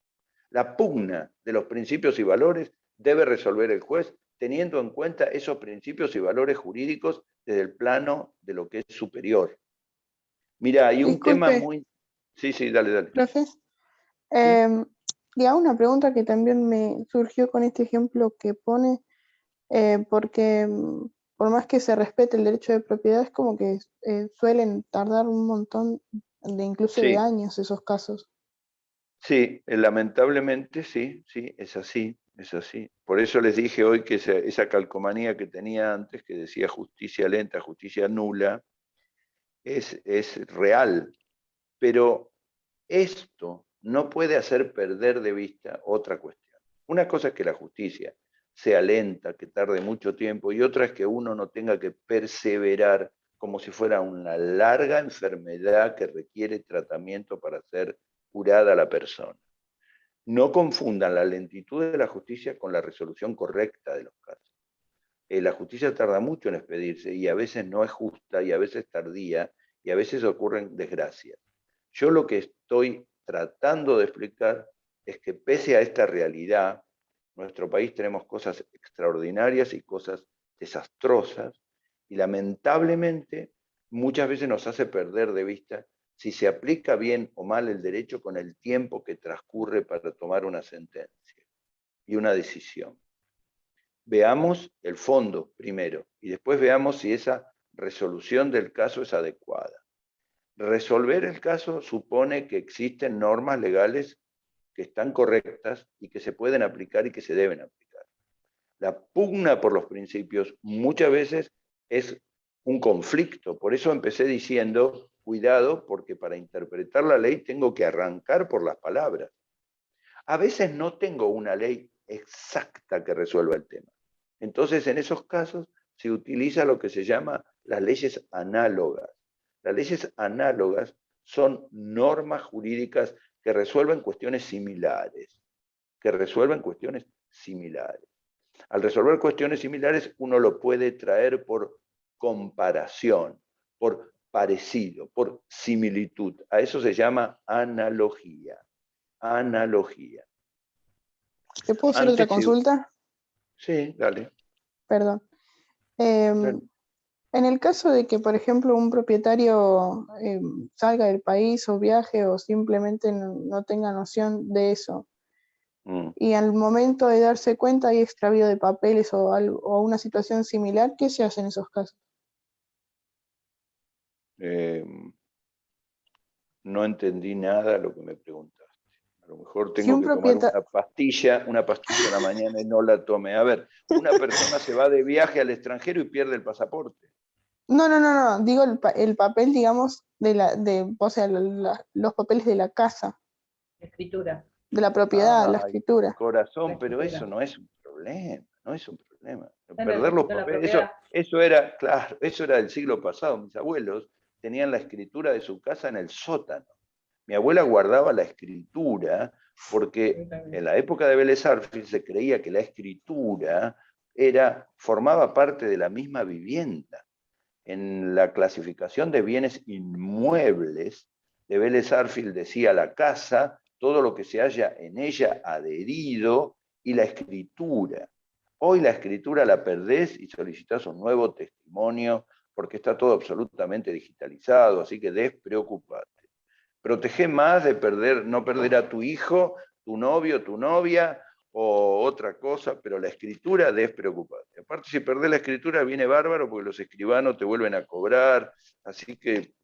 La pugna de los principios y valores debe resolver el juez teniendo en cuenta esos principios y valores jurídicos desde el plano de lo que es superior. Mira, hay un tema muy... Sí, sí, dale, dale. Profe, digamos una pregunta que también me surgió con este ejemplo que pone, porque por más que se respete el derecho de propiedad, es como que suelen tardar un montón incluso de años esos casos. Sí, lamentablemente sí, es así, es así. Por eso les dije hoy que esa calcomanía que tenía antes, que decía justicia lenta, justicia nula, es real. Pero esto no puede hacer perder de vista otra cuestión. Una cosa es que la justicia sea lenta, que tarde mucho tiempo, y otra es que uno no tenga que perseverar como si fuera una larga enfermedad que requiere tratamiento para ser curada la persona. No confundan la lentitud de la justicia con la resolución correcta de los casos. La justicia tarda mucho en expedirse y a veces no es justa y a veces tardía y a veces ocurren desgracias. Yo lo que estoy tratando de explicar es que pese a esta realidad, en nuestro país tenemos cosas extraordinarias y cosas desastrosas y lamentablemente muchas veces nos hace perder de vista si se aplica bien o mal el derecho con el tiempo que transcurre para tomar una sentencia y una decisión. Veamos el fondo primero y después veamos si esa resolución del caso es adecuada. Resolver el caso supone que existen normas legales que están correctas y que se pueden aplicar y que se deben aplicar. La pugna por los principios muchas veces es un conflicto. Por eso empecé diciendo, cuidado, porque para interpretar la ley tengo que arrancar por las palabras. A veces no tengo una ley exacta que resuelva el tema. Entonces, en esos casos se utiliza lo que se llama las leyes análogas. Las leyes análogas son normas jurídicas que resuelven cuestiones similares. Al resolver cuestiones similares, uno lo puede traer por comparación. por parecido, por similitud. A eso se llama analogía. Analogía. ¿Te puedo hacer otra consulta? Sí, dale. Perdón. Dale. En el caso de que, por ejemplo, un propietario salga del país o viaje o simplemente no tenga noción de eso, y al momento de darse cuenta hay extravío de papeles o una situación similar, ¿qué se hace en esos casos? No entendí nada de lo que me preguntaste. A lo mejor Si tengo un que tomar propietario... una pastilla a la mañana y no la tome. A ver, una persona se va de viaje al extranjero y pierde el pasaporte. No. Digo el papel, digamos, o sea, los papeles de la casa. Escritura. De la propiedad, la Ay, escritura. corazón, pero eso no es un problema, no es un problema. Está en el Perder los registro de la papeles, propiedad. eso era, claro, eso era del siglo pasado. Mis abuelos tenían la escritura de su casa en el sótano. Mi abuela guardaba la escritura porque en la época de Vélez Arfield se creía que la escritura formaba parte de la misma vivienda. En la clasificación de bienes inmuebles de Vélez Arfield decía la casa, todo lo que se haya en ella adherido y la escritura. Hoy la escritura la perdés y solicitas un nuevo testimonio porque está todo absolutamente digitalizado, así que despreocupate. Protege más de no perder a tu hijo, tu novio, tu novia o otra cosa, pero la escritura despreocupate. Aparte, si perdés la escritura viene bárbaro porque los escribanos te vuelven a cobrar, así que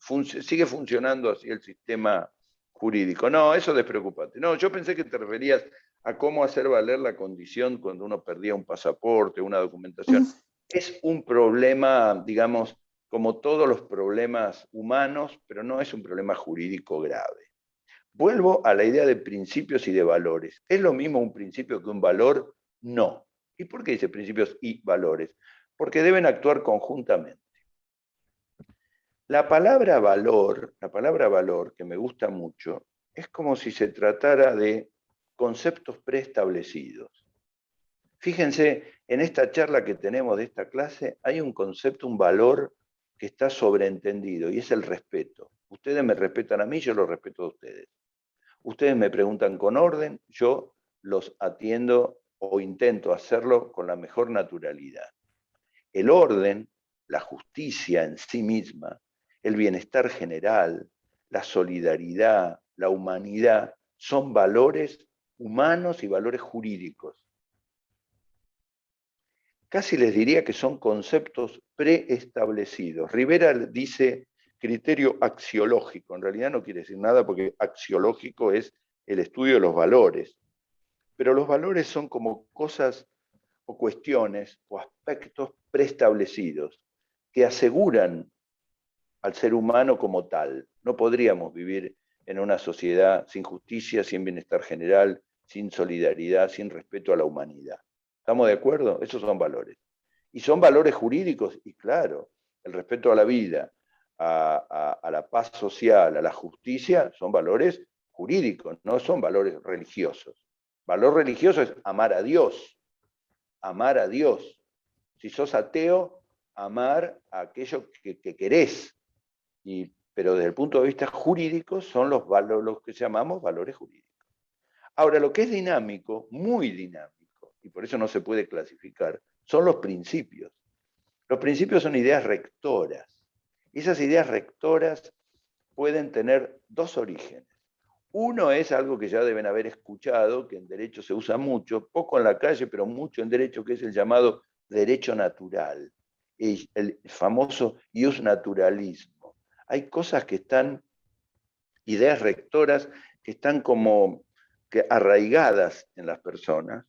sigue funcionando así el sistema jurídico. No, eso despreocupate. No, yo pensé que te referías a cómo hacer valer la condición cuando uno perdía un pasaporte, una documentación. Es un problema, digamos, como todos los problemas humanos, pero no es un problema jurídico grave. Vuelvo a la idea de principios y de valores. ¿Es lo mismo un principio que un valor? No. ¿Y por qué dice principios y valores? Porque deben actuar conjuntamente. La palabra valor, que me gusta mucho, es como si se tratara de conceptos preestablecidos. Fíjense, en esta charla que tenemos de esta clase, hay un concepto, un valor que está sobreentendido, y es el respeto. Ustedes me respetan a mí, yo los respeto a ustedes. Ustedes me preguntan con orden, yo los atiendo o intento hacerlo con la mejor naturalidad. El orden, la justicia en sí misma, el bienestar general, la solidaridad, la humanidad, son valores humanos y valores jurídicos. Casi les diría que son conceptos preestablecidos. Rivera dice criterio axiológico, en realidad no quiere decir nada porque axiológico es el estudio de los valores. Pero los valores son como cosas o cuestiones o aspectos preestablecidos que aseguran al ser humano como tal. No podríamos vivir en una sociedad sin justicia, sin bienestar general, sin solidaridad, sin respeto a la humanidad. ¿Estamos de acuerdo? Esos son valores. Y son valores jurídicos, y claro, el respeto a la vida, a la paz social, a la justicia, son valores jurídicos, no son valores religiosos. Valor religioso es amar a Dios. Amar a Dios. Si sos ateo, amar a aquello que querés. Pero desde el punto de vista jurídico son los que llamamos valores jurídicos. Ahora, lo que es dinámico, muy dinámico, y por eso no se puede clasificar, son los principios. Los principios son ideas rectoras. Y esas ideas rectoras pueden tener dos orígenes. Uno es algo que ya deben haber escuchado, que en derecho se usa mucho, poco en la calle, pero mucho en derecho, que es el llamado derecho natural, el famoso ius naturalismo. Hay cosas que están, ideas rectoras, que están como que arraigadas en las personas.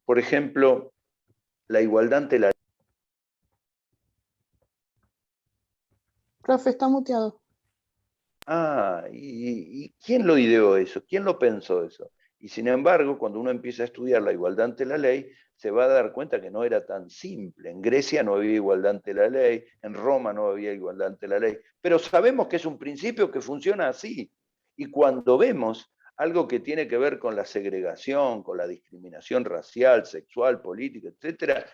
Por ejemplo, la igualdad ante la ley. Profe, está muteado. ¿Y quién lo ideó eso? ¿Quién lo pensó eso? Y sin embargo, cuando uno empieza a estudiar la igualdad ante la ley, se va a dar cuenta que no era tan simple. En Grecia no había igualdad ante la ley, en Roma no había igualdad ante la ley, pero sabemos que es un principio que funciona así. Y cuando vemos algo que tiene que ver con la segregación, con la discriminación racial, sexual, política, etcétera,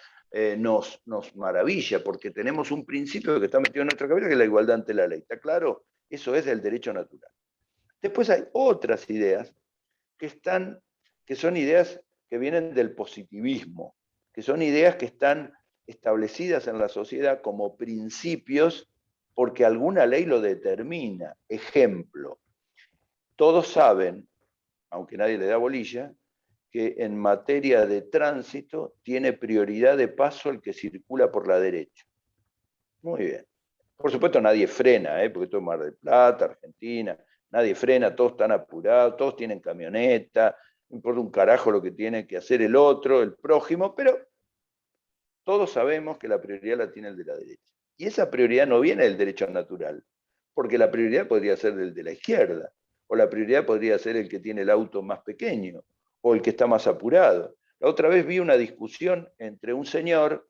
nos maravilla, porque tenemos un principio que está metido en nuestra cabeza, que es la igualdad ante la ley. ¿Está claro? Eso es del derecho natural. Después hay otras ideas que son ideas que vienen del positivismo, que son ideas que están establecidas en la sociedad como principios porque alguna ley lo determina. Ejemplo, todos saben, aunque nadie le da bolilla, que en materia de tránsito tiene prioridad de paso el que circula por la derecha. Muy bien. Por supuesto nadie frena, porque esto es Mar del Plata, Argentina, nadie frena, todos están apurados, todos tienen camioneta, no importa un carajo lo que tiene que hacer el otro, el prójimo, pero todos sabemos que la prioridad la tiene el de la derecha. Y esa prioridad no viene del derecho natural, porque la prioridad podría ser del de la izquierda, o la prioridad podría ser el que tiene el auto más pequeño, o el que está más apurado. La otra vez vi una discusión entre un señor,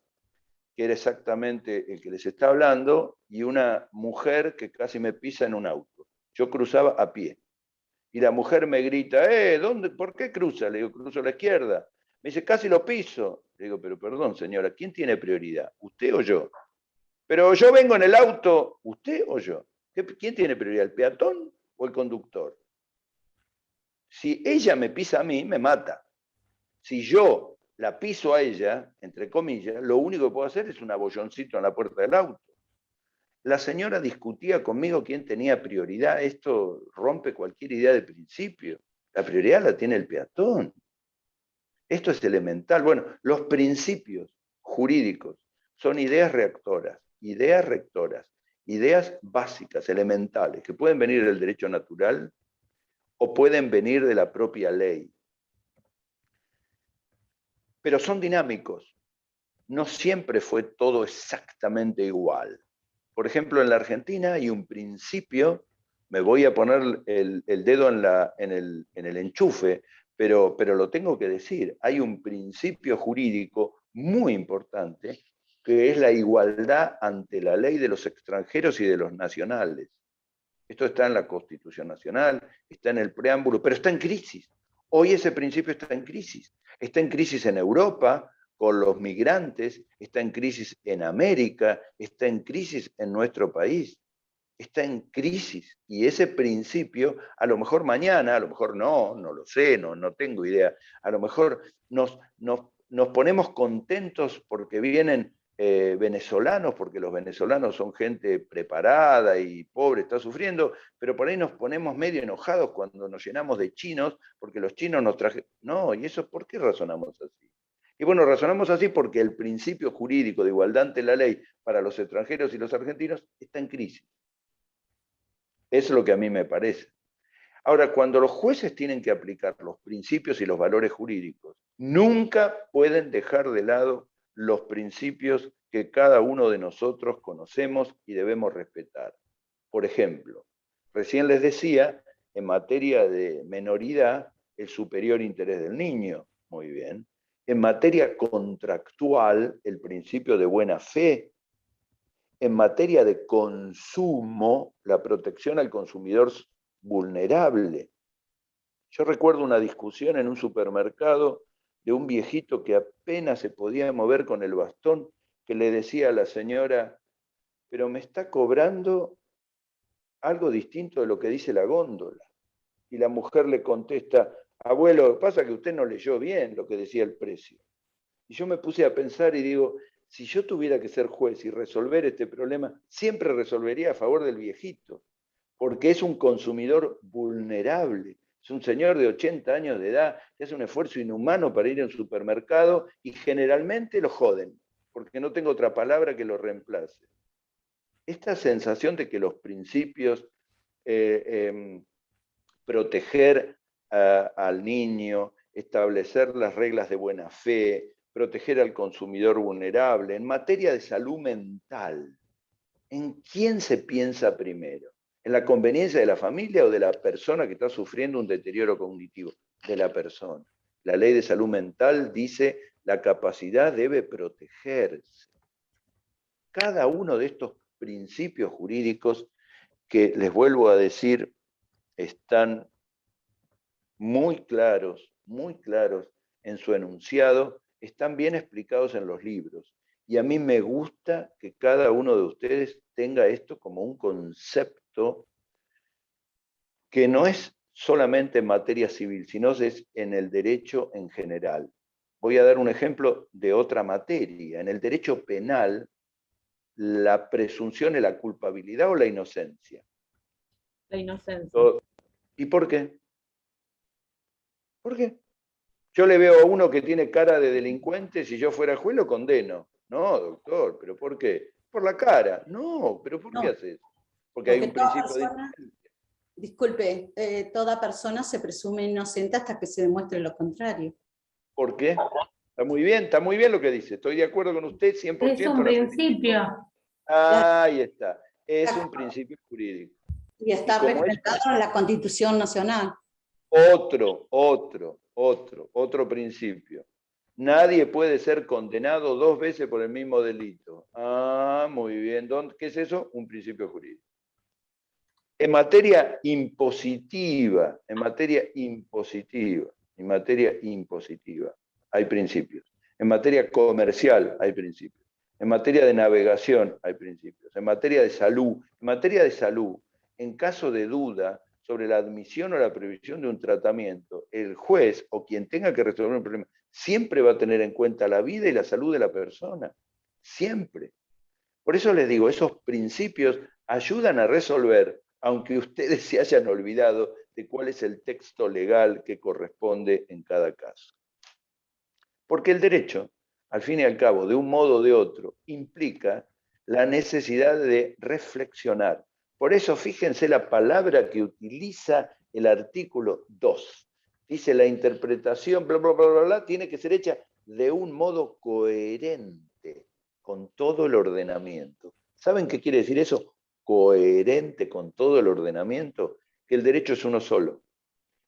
que era exactamente el que les está hablando, y una mujer que casi me pisa en un auto. Yo cruzaba a pie. Y la mujer me grita, ¿dónde? ¿Por qué cruza? Le digo, cruzo a la izquierda. Me dice, casi lo piso. Le digo, pero perdón, señora, ¿quién tiene prioridad? ¿Usted o yo? Pero yo vengo en el auto, ¿usted o yo? ¿Quién tiene prioridad, el peatón o el conductor? Si ella me pisa a mí, me mata. Si yo la piso a ella, entre comillas, lo único que puedo hacer es un abolloncito en la puerta del auto. La señora discutía conmigo quién tenía prioridad. Esto rompe cualquier idea de principio. La prioridad la tiene el peatón. Esto es elemental. Bueno, los principios jurídicos son ideas rectoras, ideas básicas, elementales, que pueden venir del derecho natural o pueden venir de la propia ley. Pero son dinámicos. No siempre fue todo exactamente igual. Por ejemplo, en la Argentina hay un principio, me voy a poner el dedo en el enchufe, pero lo tengo que decir, hay un principio jurídico muy importante que es la igualdad ante la ley de los extranjeros y de los nacionales. Esto está en la Constitución Nacional, está en el preámbulo, pero está en crisis. Hoy ese principio está en crisis. Está en crisis en Europa, con los migrantes, está en crisis en América, está en crisis en nuestro país, está en crisis. Y ese principio, a lo mejor mañana, a lo mejor no lo sé, no tengo idea, a lo mejor nos ponemos contentos porque vienen venezolanos, porque los venezolanos son gente preparada y pobre, está sufriendo, pero por ahí nos ponemos medio enojados cuando nos llenamos de chinos, porque los chinos nos trajeron. No, ¿y eso por qué razonamos así? Y bueno, razonamos así porque el principio jurídico de igualdad ante la ley para los extranjeros y los argentinos está en crisis. Es lo que a mí me parece. Ahora, cuando los jueces tienen que aplicar los principios y los valores jurídicos, nunca pueden dejar de lado los principios que cada uno de nosotros conocemos y debemos respetar. Por ejemplo, recién les decía, en materia de menoridad, el superior interés del niño. Muy bien. En materia contractual, el principio de buena fe. En materia de consumo, la protección al consumidor vulnerable. Yo recuerdo una discusión en un supermercado de un viejito que apenas se podía mover con el bastón, que le decía a la señora, pero me está cobrando algo distinto de lo que dice la góndola. Y la mujer le contesta, abuelo, lo que pasa es que usted no leyó bien lo que decía el precio. Y yo me puse a pensar y digo, si yo tuviera que ser juez y resolver este problema, siempre resolvería a favor del viejito, porque es un consumidor vulnerable. Es un señor de 80 años de edad que hace un esfuerzo inhumano para ir a un supermercado y generalmente lo joden, porque no tengo otra palabra que lo reemplace. Esta sensación de que los principios, proteger al niño, establecer las reglas de buena fe, proteger al consumidor vulnerable, en materia de salud mental, ¿en quién se piensa primero? ¿En la conveniencia de la familia o de la persona que está sufriendo un deterioro cognitivo? De la persona. La ley de salud mental dice la capacidad debe protegerse. Cada uno de estos principios jurídicos que les vuelvo a decir están muy claros en su enunciado, están bien explicados en los libros. Y a mí me gusta que cada uno de ustedes tenga esto como un concepto que no es solamente en materia civil, sino es en el derecho en general. Voy a dar un ejemplo de otra materia. En el derecho penal, la presunción es la culpabilidad o la inocencia. La inocencia. ¿Y por qué? ¿Por qué? Yo le veo a uno que tiene cara de delincuente, si yo fuera juez lo condeno. No, doctor, ¿pero por qué? Por la cara. No, ¿pero por qué hace eso? Porque hay un principio de inocencia. Disculpe, toda persona se presume inocente hasta que se demuestre lo contrario. ¿Por qué? Está muy bien lo que dice. Estoy de acuerdo con usted 100%. Es un principio. Ahí está. Es un principio jurídico. Y está reflejado en la Constitución Nacional. Otro principio. Nadie puede ser condenado 2 veces por el mismo delito. Ah, muy bien. ¿Qué es eso? Un principio jurídico. En materia impositiva, hay principios. En materia comercial hay principios. En materia de navegación hay principios. En materia de salud, en caso de duda sobre la admisión o la prohibición de un tratamiento, el juez o quien tenga que resolver un problema siempre va a tener en cuenta la vida y la salud de la persona. Siempre. Por eso les digo, esos principios ayudan a resolver, aunque ustedes se hayan olvidado de cuál es el texto legal que corresponde en cada caso. Porque el derecho, al fin y al cabo, de un modo o de otro, implica la necesidad de reflexionar. Por eso, fíjense la palabra que utiliza el artículo 2. Dice, la interpretación, bla, bla, bla, bla, bla, tiene que ser hecha de un modo coherente con todo el ordenamiento. ¿Saben qué quiere decir eso? Coherente con todo el ordenamiento. Que el derecho es uno solo.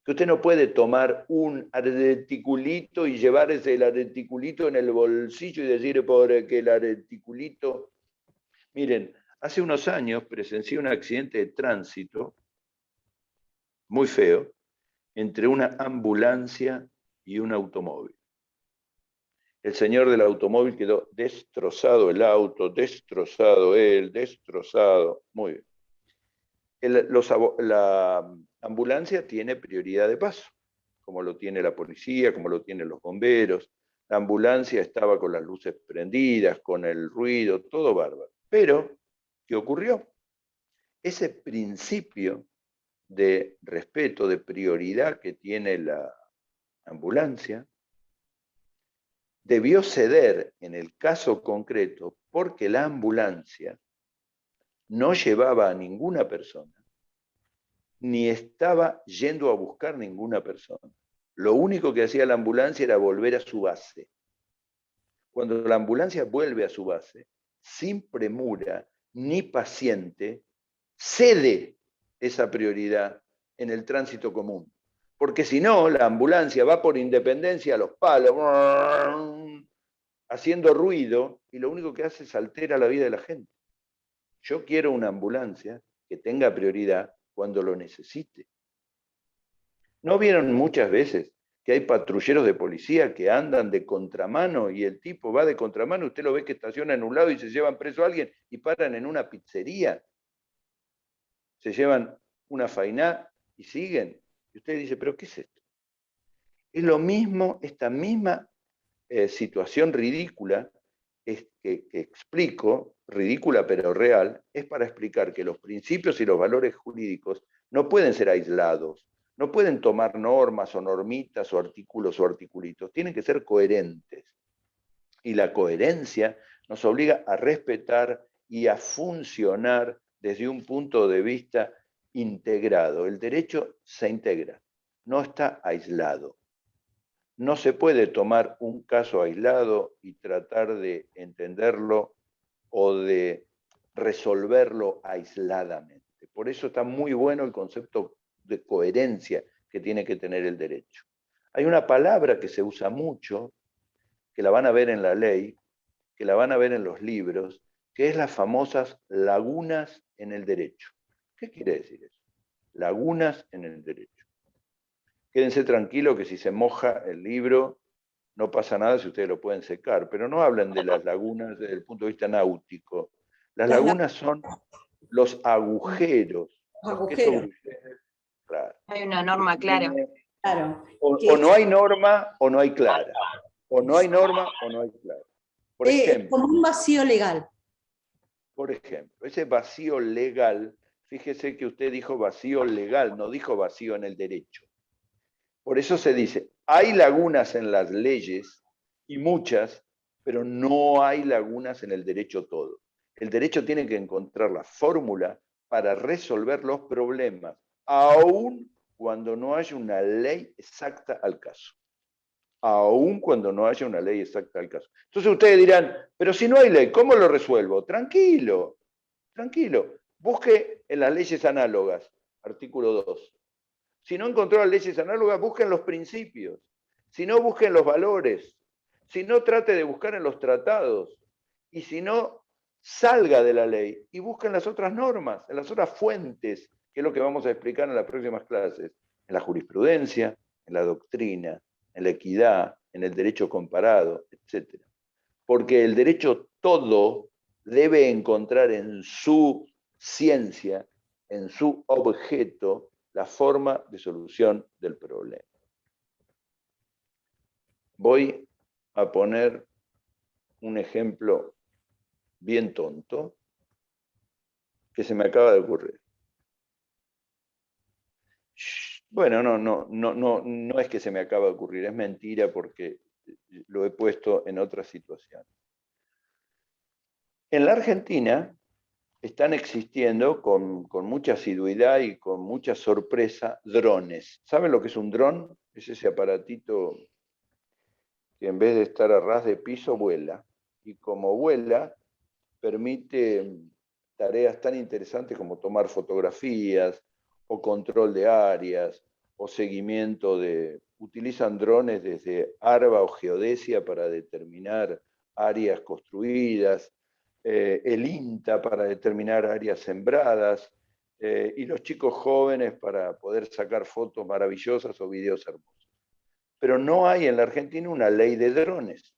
Que usted no puede tomar un articulito y llevarse el articulito en el bolsillo y decir porque el articulito... Miren, hace unos años presencié un accidente de tránsito muy feo entre una ambulancia y un automóvil. El señor del automóvil quedó destrozado, el auto, destrozado él, destrozado. Muy bien. La ambulancia tiene prioridad de paso, como lo tiene la policía, como lo tienen los bomberos. La ambulancia estaba con las luces prendidas, con el ruido, todo bárbaro. Pero, ¿qué ocurrió? Ese principio de respeto, de prioridad que tiene la ambulancia, debió ceder en el caso concreto porque la ambulancia no llevaba a ninguna persona, ni estaba yendo a buscar ninguna persona. Lo único que hacía la ambulancia era volver a su base. Cuando la ambulancia vuelve a su base, sin premura ni paciente, cede esa prioridad en el tránsito común. Porque si no, la ambulancia va por Independencia a los palos, haciendo ruido, y lo único que hace es altera la vida de la gente. Yo quiero una ambulancia que tenga prioridad cuando lo necesite. ¿No vieron muchas veces que hay patrulleros de policía que andan de contramano y el tipo va de contramano, usted lo ve que estaciona en un lado y se llevan preso a alguien y paran en una pizzería? Se llevan una fainá y siguen. Y usted dice, ¿pero qué es esto? Es lo mismo, esta misma situación ridícula que explico, ridícula pero real, es para explicar que los principios y los valores jurídicos no pueden ser aislados, no pueden tomar normas o normitas o artículos o articulitos, tienen que ser coherentes. Y la coherencia nos obliga a respetar y a funcionar desde un punto de vista integrado. El derecho se integra, no está aislado. No se puede tomar un caso aislado y tratar de entenderlo o de resolverlo aisladamente. Por eso está muy bueno el concepto de coherencia que tiene que tener el derecho. Hay una palabra que se usa mucho, que la van a ver en la ley, que la van a ver en los libros, que es las famosas lagunas en el derecho. ¿Qué quiere decir eso? Lagunas en el derecho. quédense tranquilos que si se moja el libro, no pasa nada si ustedes lo pueden secar, pero no hablan de las lagunas desde el punto de vista náutico. Las lagunas son los agujeros. Agujeros. Claro. Hay una norma clara. Claro. O no hay norma o no hay clara. O no hay norma o no hay clara. Por ejemplo, como un vacío legal. Por ejemplo, ese vacío legal, fíjese que usted dijo vacío legal, no dijo vacío en el derecho. Por eso se dice, hay lagunas en las leyes, y muchas, pero no hay lagunas en el derecho todo. El derecho tiene que encontrar la fórmula para resolver los problemas, aun cuando no haya una ley exacta al caso. Aun cuando no haya una ley exacta al caso. Entonces ustedes dirán, pero si no hay ley, ¿cómo lo resuelvo? Tranquilo, tranquilo. Busque en las leyes análogas, artículo 2. Si no encontró las leyes análogas, busquen los principios. Si no, busquen los valores. Si no, trate de buscar en los tratados. Y si no, salga de la ley y busquen las otras normas, en las otras fuentes, que es lo que vamos a explicar en las próximas clases. En la jurisprudencia, en la doctrina, en la equidad, en el derecho comparado, etc. Porque el derecho todo debe encontrar en su ciencia, en su objeto, la forma de solución del problema. Voy a poner un ejemplo bien tonto que se me acaba de ocurrir. Bueno, no es que se me acaba de ocurrir, es mentira porque lo he puesto en otra situación. En la Argentina están existiendo con mucha asiduidad y con mucha sorpresa drones. ¿Saben lo que es un dron? Es ese aparatito que en vez de estar a ras de piso vuela. Y como vuela, permite tareas tan interesantes como tomar fotografías o control de áreas o seguimiento de... Utilizan drones desde ARBA o geodesia para determinar áreas construidas, el INTA para determinar áreas sembradas, y los chicos jóvenes para poder sacar fotos maravillosas o videos hermosos. Pero no hay en la Argentina una ley de drones.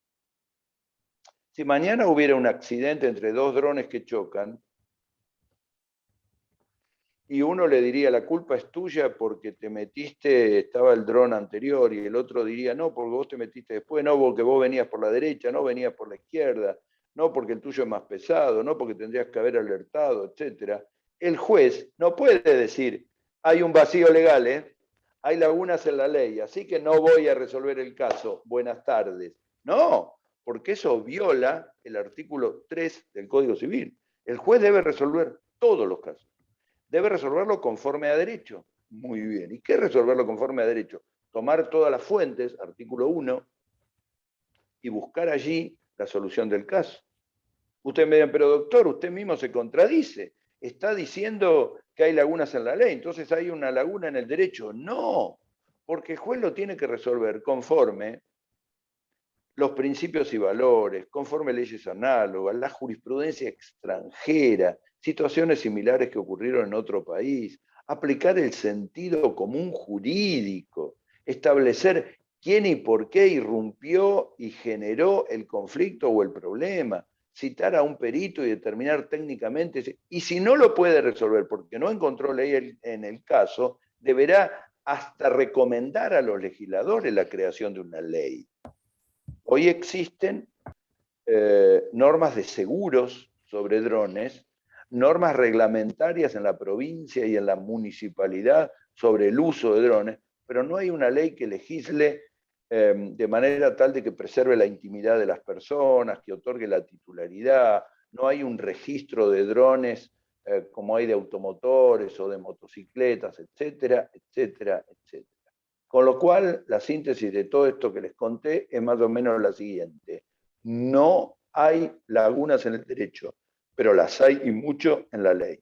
Si mañana hubiera un accidente entre dos drones que chocan, y uno le diría, la culpa es tuya porque te metiste, estaba el dron anterior, y el otro diría, no, porque vos te metiste después, no, porque vos venías por la derecha, no, venías por la izquierda, no, porque el tuyo es más pesado, no, porque tendrías que haber alertado, etc. El juez no puede decir, hay un vacío legal, hay lagunas en la ley, así que no voy a resolver el caso, buenas tardes. No, porque eso viola el artículo 3 del Código Civil. El juez debe resolver todos los casos. Debe resolverlo conforme a derecho. Muy bien. ¿Y qué es resolverlo conforme a derecho? Tomar todas las fuentes, artículo 1, y buscar allí la solución del caso. Usted me dice, pero doctor, usted mismo se contradice. Está diciendo que hay lagunas en la ley, entonces hay una laguna en el derecho. No, porque el juez lo tiene que resolver conforme los principios y valores, conforme leyes análogas, la jurisprudencia extranjera, situaciones similares que ocurrieron en otro país, aplicar el sentido común jurídico, establecer quién y por qué irrumpió y generó el conflicto o el problema, citar a un perito y determinar técnicamente, y si no lo puede resolver porque no encontró ley en el caso, deberá hasta recomendar a los legisladores la creación de una ley. Hoy existen normas de seguros sobre drones, normas reglamentarias en la provincia y en la municipalidad sobre el uso de drones, pero no hay una ley que legisle de manera tal de que preserve la intimidad de las personas, que otorgue la titularidad, no hay un registro de drones como hay de automotores o de motocicletas, etcétera, etcétera, etcétera. Con lo cual, la síntesis de todo esto que les conté es más o menos la siguiente. No hay lagunas en el derecho, pero las hay y mucho en la ley.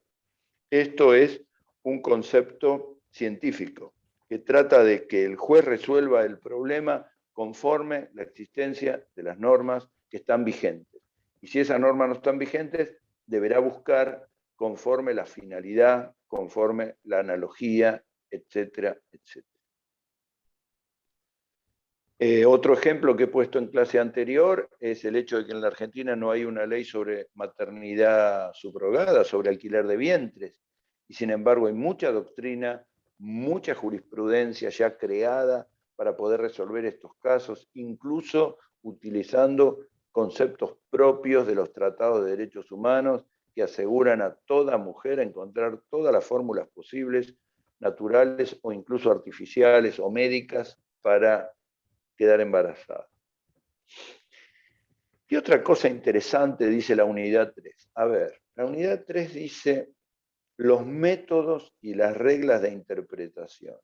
Esto es un concepto científico que trata de que el juez resuelva el problema conforme la existencia de las normas que están vigentes. Y si esas normas no están vigentes, deberá buscar conforme la finalidad, conforme la analogía, etcétera, etcétera. Otro ejemplo que he puesto en clase anterior es el hecho de que en la Argentina no hay una ley sobre maternidad subrogada, sobre alquiler de vientres, y sin embargo hay mucha doctrina, mucha jurisprudencia ya creada para poder resolver estos casos, incluso utilizando conceptos propios de los tratados de derechos humanos que aseguran a toda mujer encontrar todas las fórmulas posibles, naturales o incluso artificiales o médicas, para quedar embarazada. Y otra cosa interesante dice la unidad 3. A ver, la unidad 3 dice los métodos y las reglas de interpretación,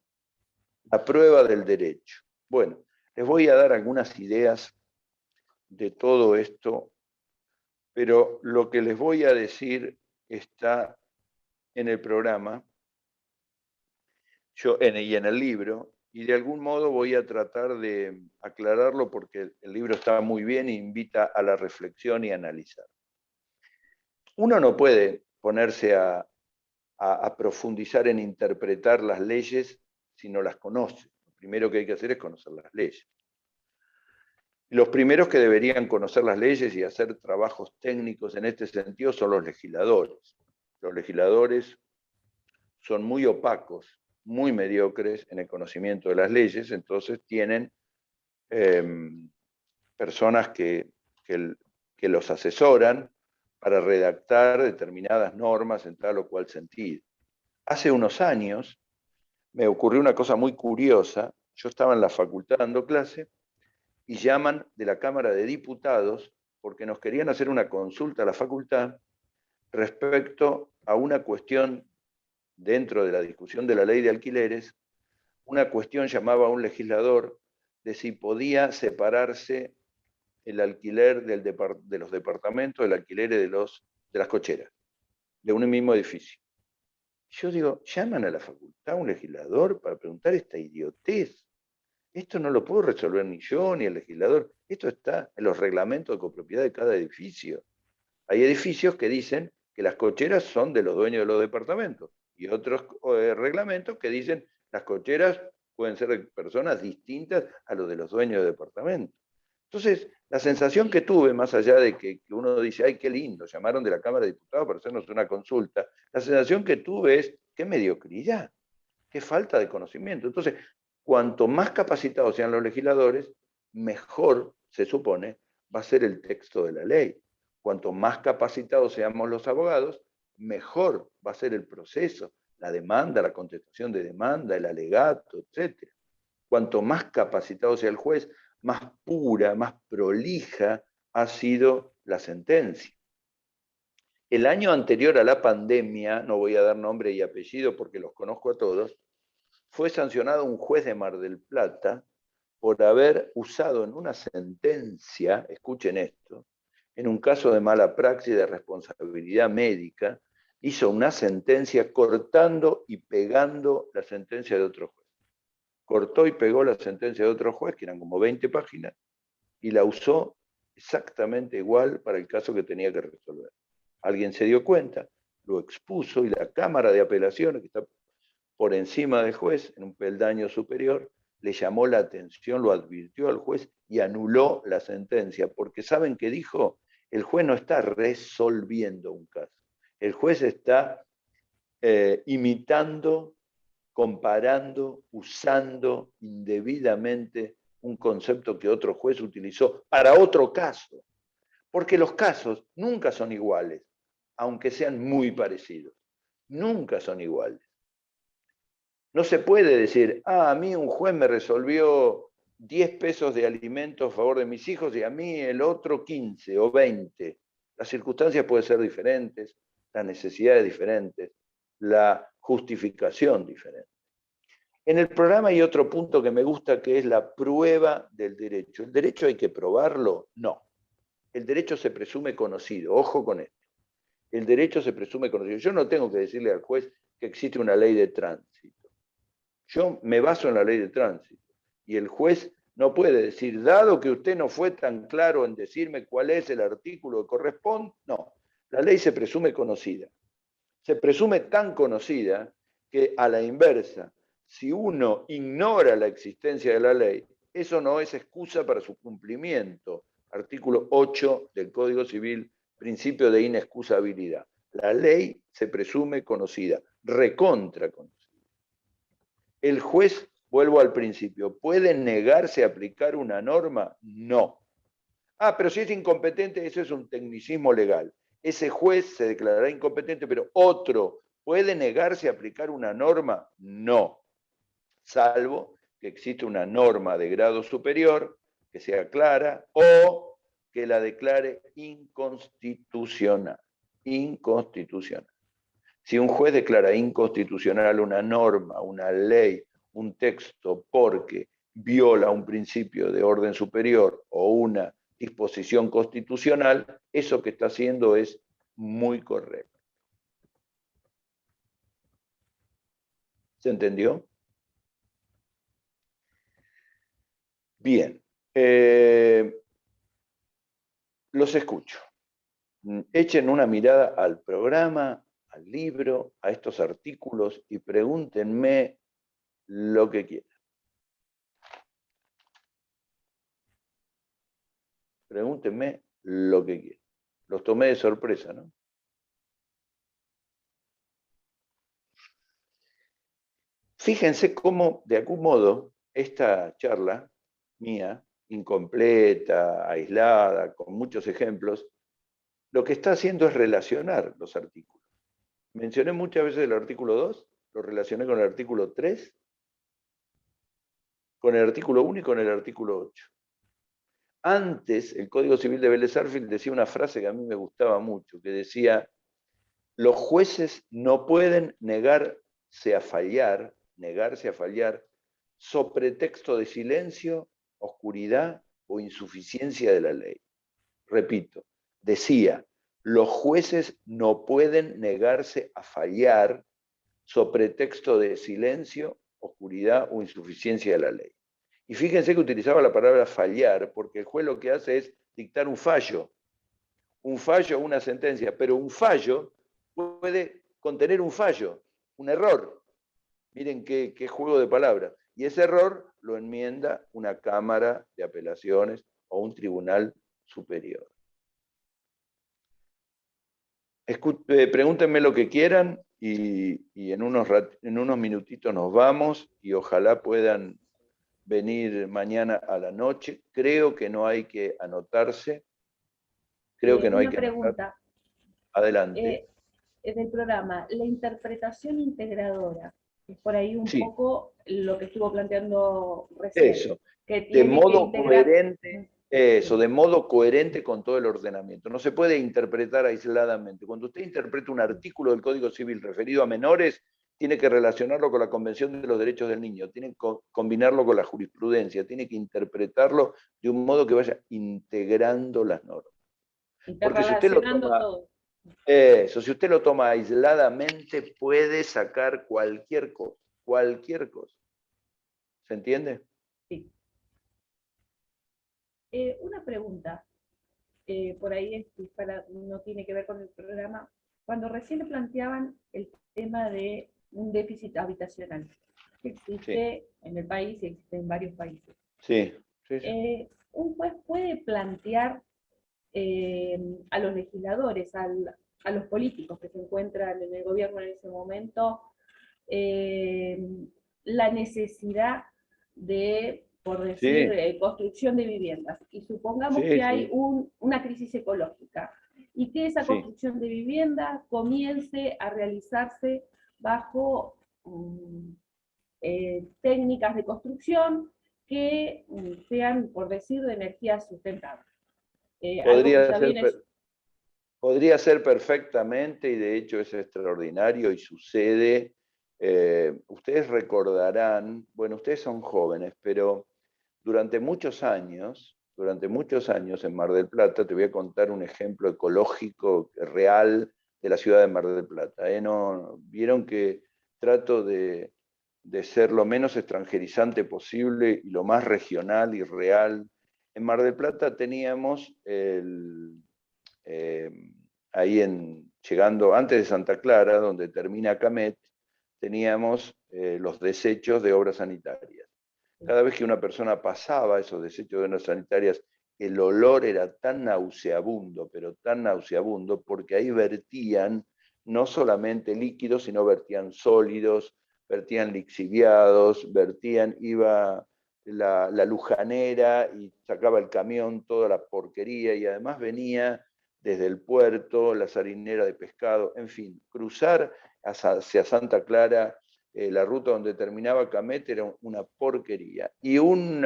la prueba del derecho. Bueno, les voy a dar algunas ideas de todo esto, pero lo que les voy a decir está en el programa y en el libro, y de algún modo voy a tratar de aclararlo porque el libro está muy bien e invita a la reflexión y a analizar. Uno no puede ponerse a profundizar en interpretar las leyes si no las conoce. Lo primero que hay que hacer es conocer las leyes. Los primeros que deberían conocer las leyes y hacer trabajos técnicos en este sentido son los legisladores. Los legisladores son muy opacos, muy mediocres en el conocimiento de las leyes, entonces tienen personas que los asesoran para redactar determinadas normas en tal o cual sentido. Hace unos años me ocurrió una cosa muy curiosa. Yo estaba en la facultad dando clase y llaman de la Cámara de Diputados porque nos querían hacer una consulta a la facultad respecto a una cuestión dentro de la discusión de la ley de alquileres. Una cuestión llamaba a un legislador de si podía separarse el alquiler de los departamentos, el alquiler de las cocheras, de un mismo edificio. Yo digo, llaman a la facultad a un legislador para preguntar esta idiotez. Esto no lo puedo resolver ni yo ni el legislador. Esto está en los reglamentos de copropiedad de cada edificio. Hay edificios que dicen que las cocheras son de los dueños de los departamentos y otros reglamentos que dicen las cocheras pueden ser de personas distintas a los de los dueños de departamentos. Entonces, la sensación que tuve, más allá de que uno dice, ay, qué lindo, llamaron de la Cámara de Diputados para hacernos una consulta, la sensación que tuve es, qué mediocridad, qué falta de conocimiento. Entonces, cuanto más capacitados sean los legisladores, mejor, se supone, va a ser el texto de la ley. Cuanto más capacitados seamos los abogados, mejor va a ser el proceso, la demanda, la contestación de demanda, el alegato, etc. Cuanto más capacitado sea el juez, más pura, más prolija ha sido la sentencia. El año anterior a la pandemia, no voy a dar nombre y apellido porque los conozco a todos, fue sancionado un juez de Mar del Plata por haber usado en una sentencia, escuchen esto, en un caso de mala praxis de responsabilidad médica, hizo una sentencia cortando y pegando la sentencia de otro juez. Cortó y pegó la sentencia de otro juez, que eran como 20 páginas, y la usó exactamente igual para el caso que tenía que resolver. Alguien se dio cuenta, lo expuso, y la Cámara de Apelaciones, que está por encima del juez, en un peldaño superior, le llamó la atención, lo advirtió al juez y anuló la sentencia, porque ¿saben qué dijo? El juez no está resolviendo un caso, el juez está imitando, comparando, usando indebidamente un concepto que otro juez utilizó para otro caso, porque los casos nunca son iguales, aunque sean muy parecidos, nunca son iguales. No se puede decir, a mí un juez me resolvió 10 pesos de alimentos a favor de mis hijos y a mí el otro 15 o 20. Las circunstancias pueden ser diferentes, las necesidades diferentes, la justificación diferente. En el programa hay otro punto que me gusta, que es la prueba del derecho. ¿El derecho hay que probarlo? No. El derecho se presume conocido. Ojo con esto. El derecho se presume conocido. Yo no tengo que decirle al juez que existe una ley de tránsito. Yo me baso en la ley de tránsito. Y el juez no puede decir, dado que usted no fue tan claro en decirme cuál es el artículo que corresponde, no. La ley se presume conocida. Se presume tan conocida que a la inversa, si uno ignora la existencia de la ley, Eso no es excusa para su cumplimiento. Artículo 8 del Código Civil, principio de inexcusabilidad. La ley se presume conocida, recontra conocida. El juez, vuelvo al principio, ¿puede negarse a aplicar una norma? No. Ah, pero si es incompetente, eso es un tecnicismo legal. Ese juez se declarará incompetente, pero otro, ¿puede negarse a aplicar una norma? No. Salvo que existe una norma de grado superior que sea clara o que la declare inconstitucional. Inconstitucional. Si un juez declara inconstitucional una norma, una ley, un texto porque viola un principio de orden superior o una disposición constitucional, eso que está haciendo es muy correcto. ¿Se entendió? Bien. Los escucho. Echen una mirada al programa, al libro, a estos artículos y pregúntenme lo que quieran. Pregúntenme lo que quieran. Los tomé de sorpresa, ¿no? Fíjense cómo, de algún modo, esta charla mía, incompleta, aislada, con muchos ejemplos, lo que está haciendo es relacionar los artículos. Mencioné muchas veces el artículo 2, lo relacioné con el artículo 3, con el artículo 1 y con el artículo 8. Antes, el Código Civil de Vélez Sarsfield decía una frase que a mí me gustaba mucho, que decía, los jueces no pueden negarse a fallar so pretexto de silencio, oscuridad o insuficiencia de la ley. Repito, decía, los jueces no pueden negarse a fallar so pretexto de silencio, oscuridad o insuficiencia de la ley. Y fíjense que utilizaba la palabra fallar, porque el juez lo que hace es dictar un fallo, una sentencia, pero un fallo puede contener un fallo, un error. Miren qué juego de palabras. Y ese error lo enmienda una Cámara de Apelaciones o un tribunal superior. Pregúntenme lo que quieran y en unos minutitos nos vamos y ojalá puedan venir mañana a la noche. Creo que no hay que anotarse. Creo que no hay que anotarse. Una pregunta. Adelante. Es del programa, la interpretación integradora, es por ahí un poco lo que estuvo planteando recién. Eso, que de modo coherente. Eso, de modo coherente con todo el ordenamiento. No se puede interpretar aisladamente. Cuando usted interpreta un artículo del Código Civil referido a menores, tiene que relacionarlo con la Convención de los Derechos del Niño, tiene que combinarlo con la jurisprudencia, tiene que interpretarlo de un modo que vaya integrando las normas. Porque si usted lo toma, todo. Eso, si usted lo toma aisladamente, puede sacar cualquier cosa, cualquier cosa. ¿Se entiende? Sí. Una pregunta, por ahí no tiene que ver con el programa. Cuando recién planteaban el tema de un déficit habitacional, que existe en el país y existe en varios países. Sí. Un juez puede plantear a los legisladores, a los políticos que se encuentran en el gobierno en ese momento, la necesidad de, por decir, construcción de viviendas. Y supongamos que hay una crisis ecológica y que esa construcción de vivienda comience a realizarse bajo técnicas de construcción que sean, por decir, de energía sustentable. Podría ser perfectamente, y de hecho es extraordinario y sucede. Ustedes recordarán, bueno, ustedes son jóvenes, pero durante muchos años en Mar del Plata, te voy a contar un ejemplo ecológico real de la ciudad de Mar del Plata. ¿No? Vieron que trato de ser lo menos extranjerizante posible y lo más regional y real. En Mar del Plata teníamos llegando antes de Santa Clara, donde termina Camet, teníamos los desechos de obras sanitarias. Cada vez que una persona pasaba esos desechos de urnas sanitarias, el olor era tan nauseabundo, pero tan nauseabundo, porque ahí vertían no solamente líquidos, sino vertían sólidos, vertían lixiviados, iba la lujanera y sacaba el camión toda la porquería, y además venía desde el puerto, la salinera de pescado, en fin, cruzar hacia Santa Clara, la ruta donde terminaba Camet era una porquería. Y un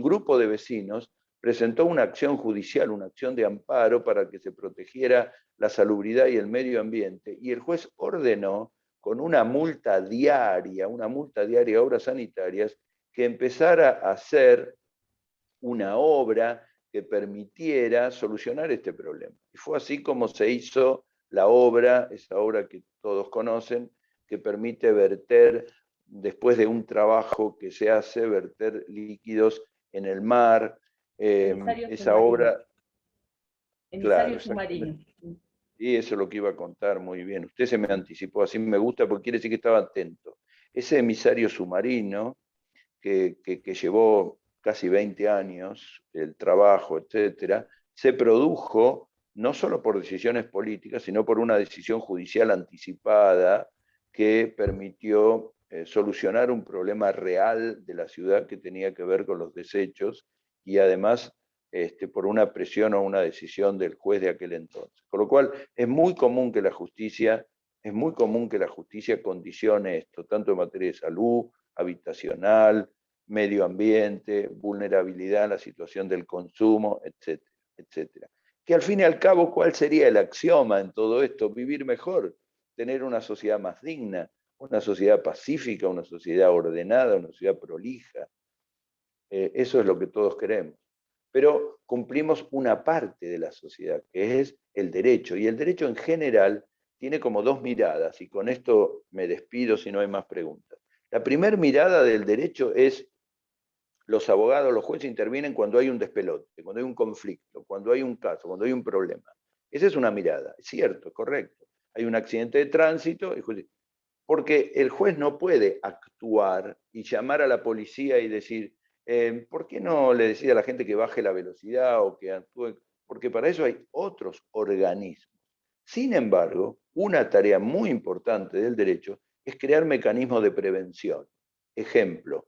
grupo de vecinos presentó una acción judicial, una acción de amparo para que se protegiera la salubridad y el medio ambiente, y el juez ordenó, con una multa diaria de obras sanitarias, que empezara a hacer una obra que permitiera solucionar este problema. Y fue así como se hizo la obra, esa obra que todos conocen, que permite verter, después de un trabajo que se hace, verter líquidos en el mar. Esa obra... Emisario submarino. Y eso es lo que iba a contar muy bien. Usted se me anticipó, así me gusta porque quiere decir que estaba atento. Ese emisario submarino que llevó casi 20 años, el trabajo, etcétera, se produjo no solo por decisiones políticas, sino por una decisión judicial anticipada que permitió solucionar un problema real de la ciudad que tenía que ver con los desechos, y además por una presión o una decisión del juez de aquel entonces. Con lo cual es muy común que la justicia condicione esto, tanto en materia de salud, habitacional, medio ambiente, vulnerabilidad a la situación del consumo, etcétera, etcétera. Que al fin y al cabo, ¿cuál sería el axioma en todo esto? Vivir mejor, tener una sociedad más digna, una sociedad pacífica, una sociedad ordenada, una sociedad prolija. Eso es lo que todos queremos. Pero cumplimos una parte de la sociedad, que es el derecho. Y el derecho en general tiene como dos miradas, y con esto me despido si no hay más preguntas. La primera mirada del derecho es: los abogados, los jueces intervienen cuando hay un despelote, cuando hay un conflicto, cuando hay un caso, cuando hay un problema. Esa es una mirada, es cierto, es correcto. Hay un accidente de tránsito, porque el juez no puede actuar y llamar a la policía y decir, ¿por qué no le decís a la gente que baje la velocidad o que actúe? Porque para eso hay otros organismos. Sin embargo, una tarea muy importante del derecho es crear mecanismos de prevención. Ejemplo,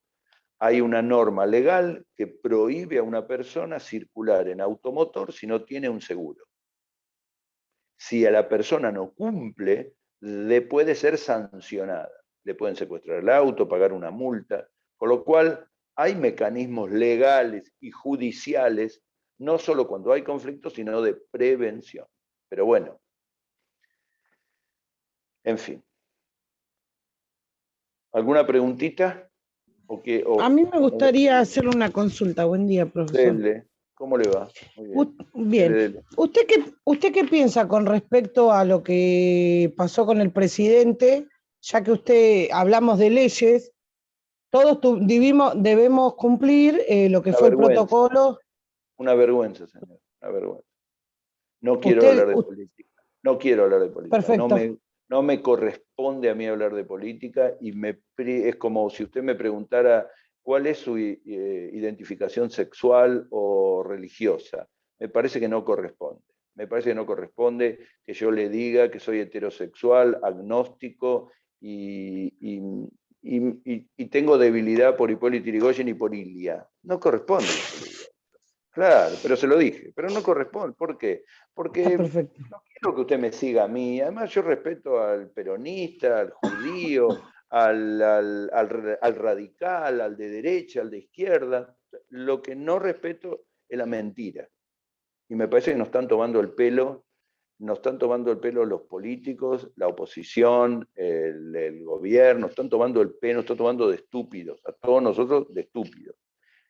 hay una norma legal que prohíbe a una persona circular en automotor si no tiene un seguro. Si a la persona no cumple, le puede ser sancionada. Le pueden secuestrar el auto, pagar una multa. Con lo cual, hay mecanismos legales y judiciales, no solo cuando hay conflictos, sino de prevención. Pero bueno, en fin. ¿Alguna preguntita? A mí me gustaría hacerle una consulta. Buen día, profesor. Dele. ¿Cómo le va? Muy bien. Bien. ¿Usted qué piensa con respecto a lo que pasó con el presidente? Ya que hablamos de leyes, todos debemos cumplir lo que fue el protocolo. Una vergüenza, señor, una vergüenza. No quiero hablar de política. No quiero hablar de política. Perfecto. No me corresponde a mí hablar de política, y es como si usted me preguntara cuál es su identificación sexual o religiosa. Me parece que no corresponde. Me parece que no corresponde que yo le diga que soy heterosexual, agnóstico y tengo debilidad por Hipólito Yrigoyen y por Ilia. No corresponde. Claro, pero se lo dije, pero no corresponde. ¿Por qué? Porque no quiero que usted me siga a mí. Además, yo respeto al peronista, al judío, al radical, al de derecha, al de izquierda. Lo que no respeto es la mentira. Y me parece que nos están tomando el pelo los políticos, la oposición, el gobierno, nos están tomando el pelo, nos están tomando de estúpidos, a todos nosotros de estúpidos.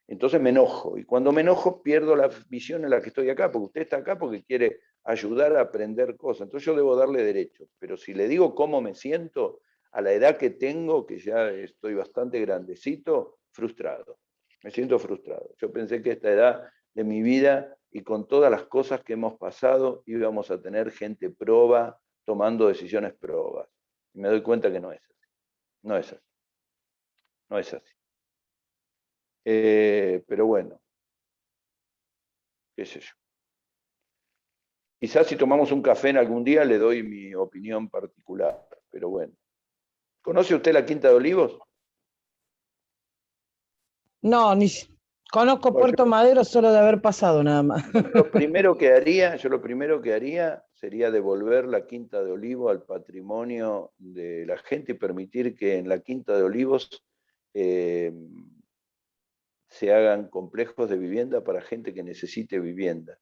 Entonces me enojo, y cuando me enojo pierdo la visión en la que estoy acá, porque usted está acá porque quiere ayudar a aprender cosas. Entonces yo debo darle derechos, pero si le digo cómo me siento, a la edad que tengo, que ya estoy bastante grandecito, frustrado. Me siento frustrado. Yo pensé que a esta edad de mi vida, y con todas las cosas que hemos pasado, íbamos a tener gente proba, tomando decisiones probas. Y me doy cuenta que no es así. No es así. No es así. Pero bueno, qué sé yo. Quizás si tomamos un café en algún día le doy mi opinión particular, pero bueno. ¿Conoce usted la Quinta de Olivos? No, conozco Puerto Madero solo de haber pasado nada más. Yo lo primero que haría sería devolver la Quinta de Olivos al patrimonio de la gente y permitir que en la Quinta de Olivos se hagan complejos de vivienda para gente que necesite vivienda.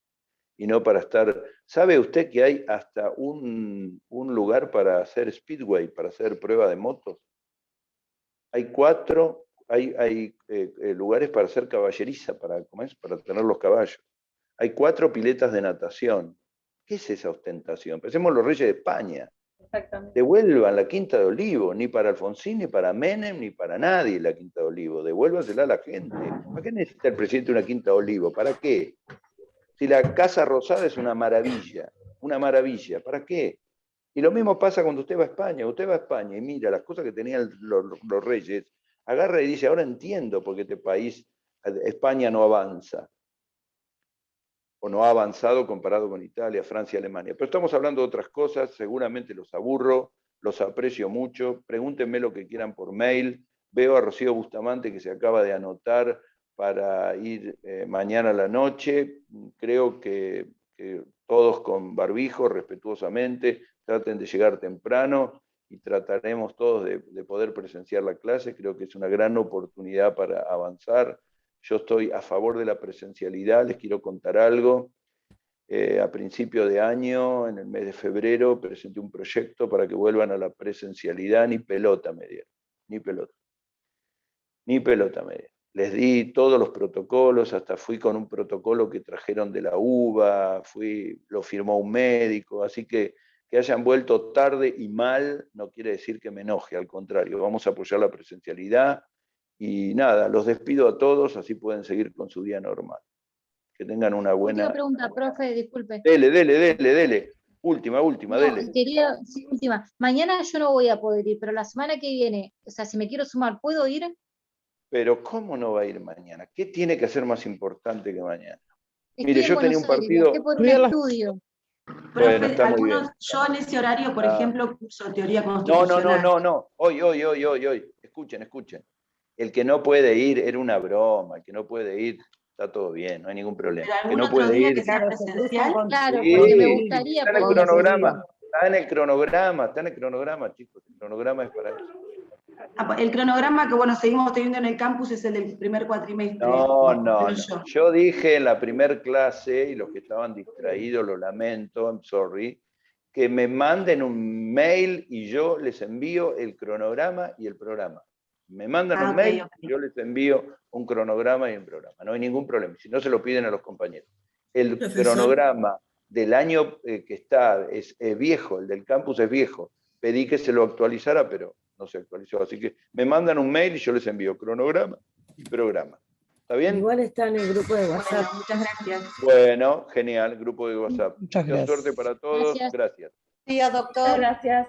Y no para estar... ¿Sabe usted que hay hasta un lugar para hacer speedway, para hacer prueba de motos? Hay lugares para hacer caballeriza, para tener los caballos. Hay 4 piletas de natación. ¿Qué es esa ostentación? Pensemos los reyes de España. Exactamente. Devuelvan la Quinta de Olivos, ni para Alfonsín, ni para Menem, ni para nadie la Quinta de Olivos. Devuélvasela a la gente. ¿Para qué necesita el presidente una Quinta de Olivos? ¿Para qué? Si la Casa Rosada es una maravilla, ¿para qué? Y lo mismo pasa cuando usted va a España y mira las cosas que tenían los reyes, agarra y dice, ahora entiendo por qué este país, España no avanza, o no ha avanzado comparado con Italia, Francia, Alemania. Pero estamos hablando de otras cosas, seguramente los aburro, los aprecio mucho, pregúntenme lo que quieran por mail, veo a Rocío Bustamante que se acaba de anotar para ir mañana a la noche. Creo que todos con barbijo, respetuosamente, traten de llegar temprano y trataremos todos de poder presenciar la clase. Creo que es una gran oportunidad para avanzar. Yo estoy a favor de la presencialidad, les quiero contar algo. A principio de año, en el mes de febrero, presenté un proyecto para que vuelvan a la presencialidad, ni pelota me dieron, ni pelota me dieron. Les di todos los protocolos, hasta fui con un protocolo que trajeron de la UBA, lo firmó un médico, así que hayan vuelto tarde y mal no quiere decir que me enoje, al contrario, vamos a apoyar la presencialidad y nada, los despido a todos, así pueden seguir con su día normal. Que tengan una buena... Última pregunta, profe, disculpe. Dele. Última, No, dele. sí, última. Mañana yo no voy a poder ir, pero la semana que viene, o sea, si me quiero sumar, ¿puedo ir? Pero ¿cómo no va a ir mañana? ¿Qué tiene que ser más importante que mañana? Estoy Mire, yo tenía un partido... por un estudio. Bueno, está muy bien. Yo en ese horario, por ejemplo, curso teoría constitucional. No. Hoy. Escuchen. El que no puede ir era una broma. El que no puede ir, está todo bien, no hay ningún problema. Pero que no otro puede día ir. que sea presencial. Claro, Sí, porque me gustaría. Está en el cronograma. Está en el cronograma, chicos. El cronograma es para eso. El cronograma que, bueno, seguimos teniendo en el campus es el del primer cuatrimestre. No. Yo dije en la primer clase, y los que estaban distraídos, lo lamento, I'm sorry, que me manden un mail y yo les envío el cronograma y el programa. Me mandan un mail y yo les envío un cronograma y un programa. No hay ningún problema, si no se lo piden a los compañeros. El cronograma del año que está es viejo, el del campus es viejo. Pedí que se lo actualizara, pero no se actualizó. Así que me mandan un mail y yo les envío cronograma y programa. ¿Está bien? Igual está en el grupo de WhatsApp. Bueno, muchas gracias. Bueno, genial, grupo de WhatsApp. Muchas gracias. Mucha suerte para todos. Gracias. Sí, doctor. Gracias.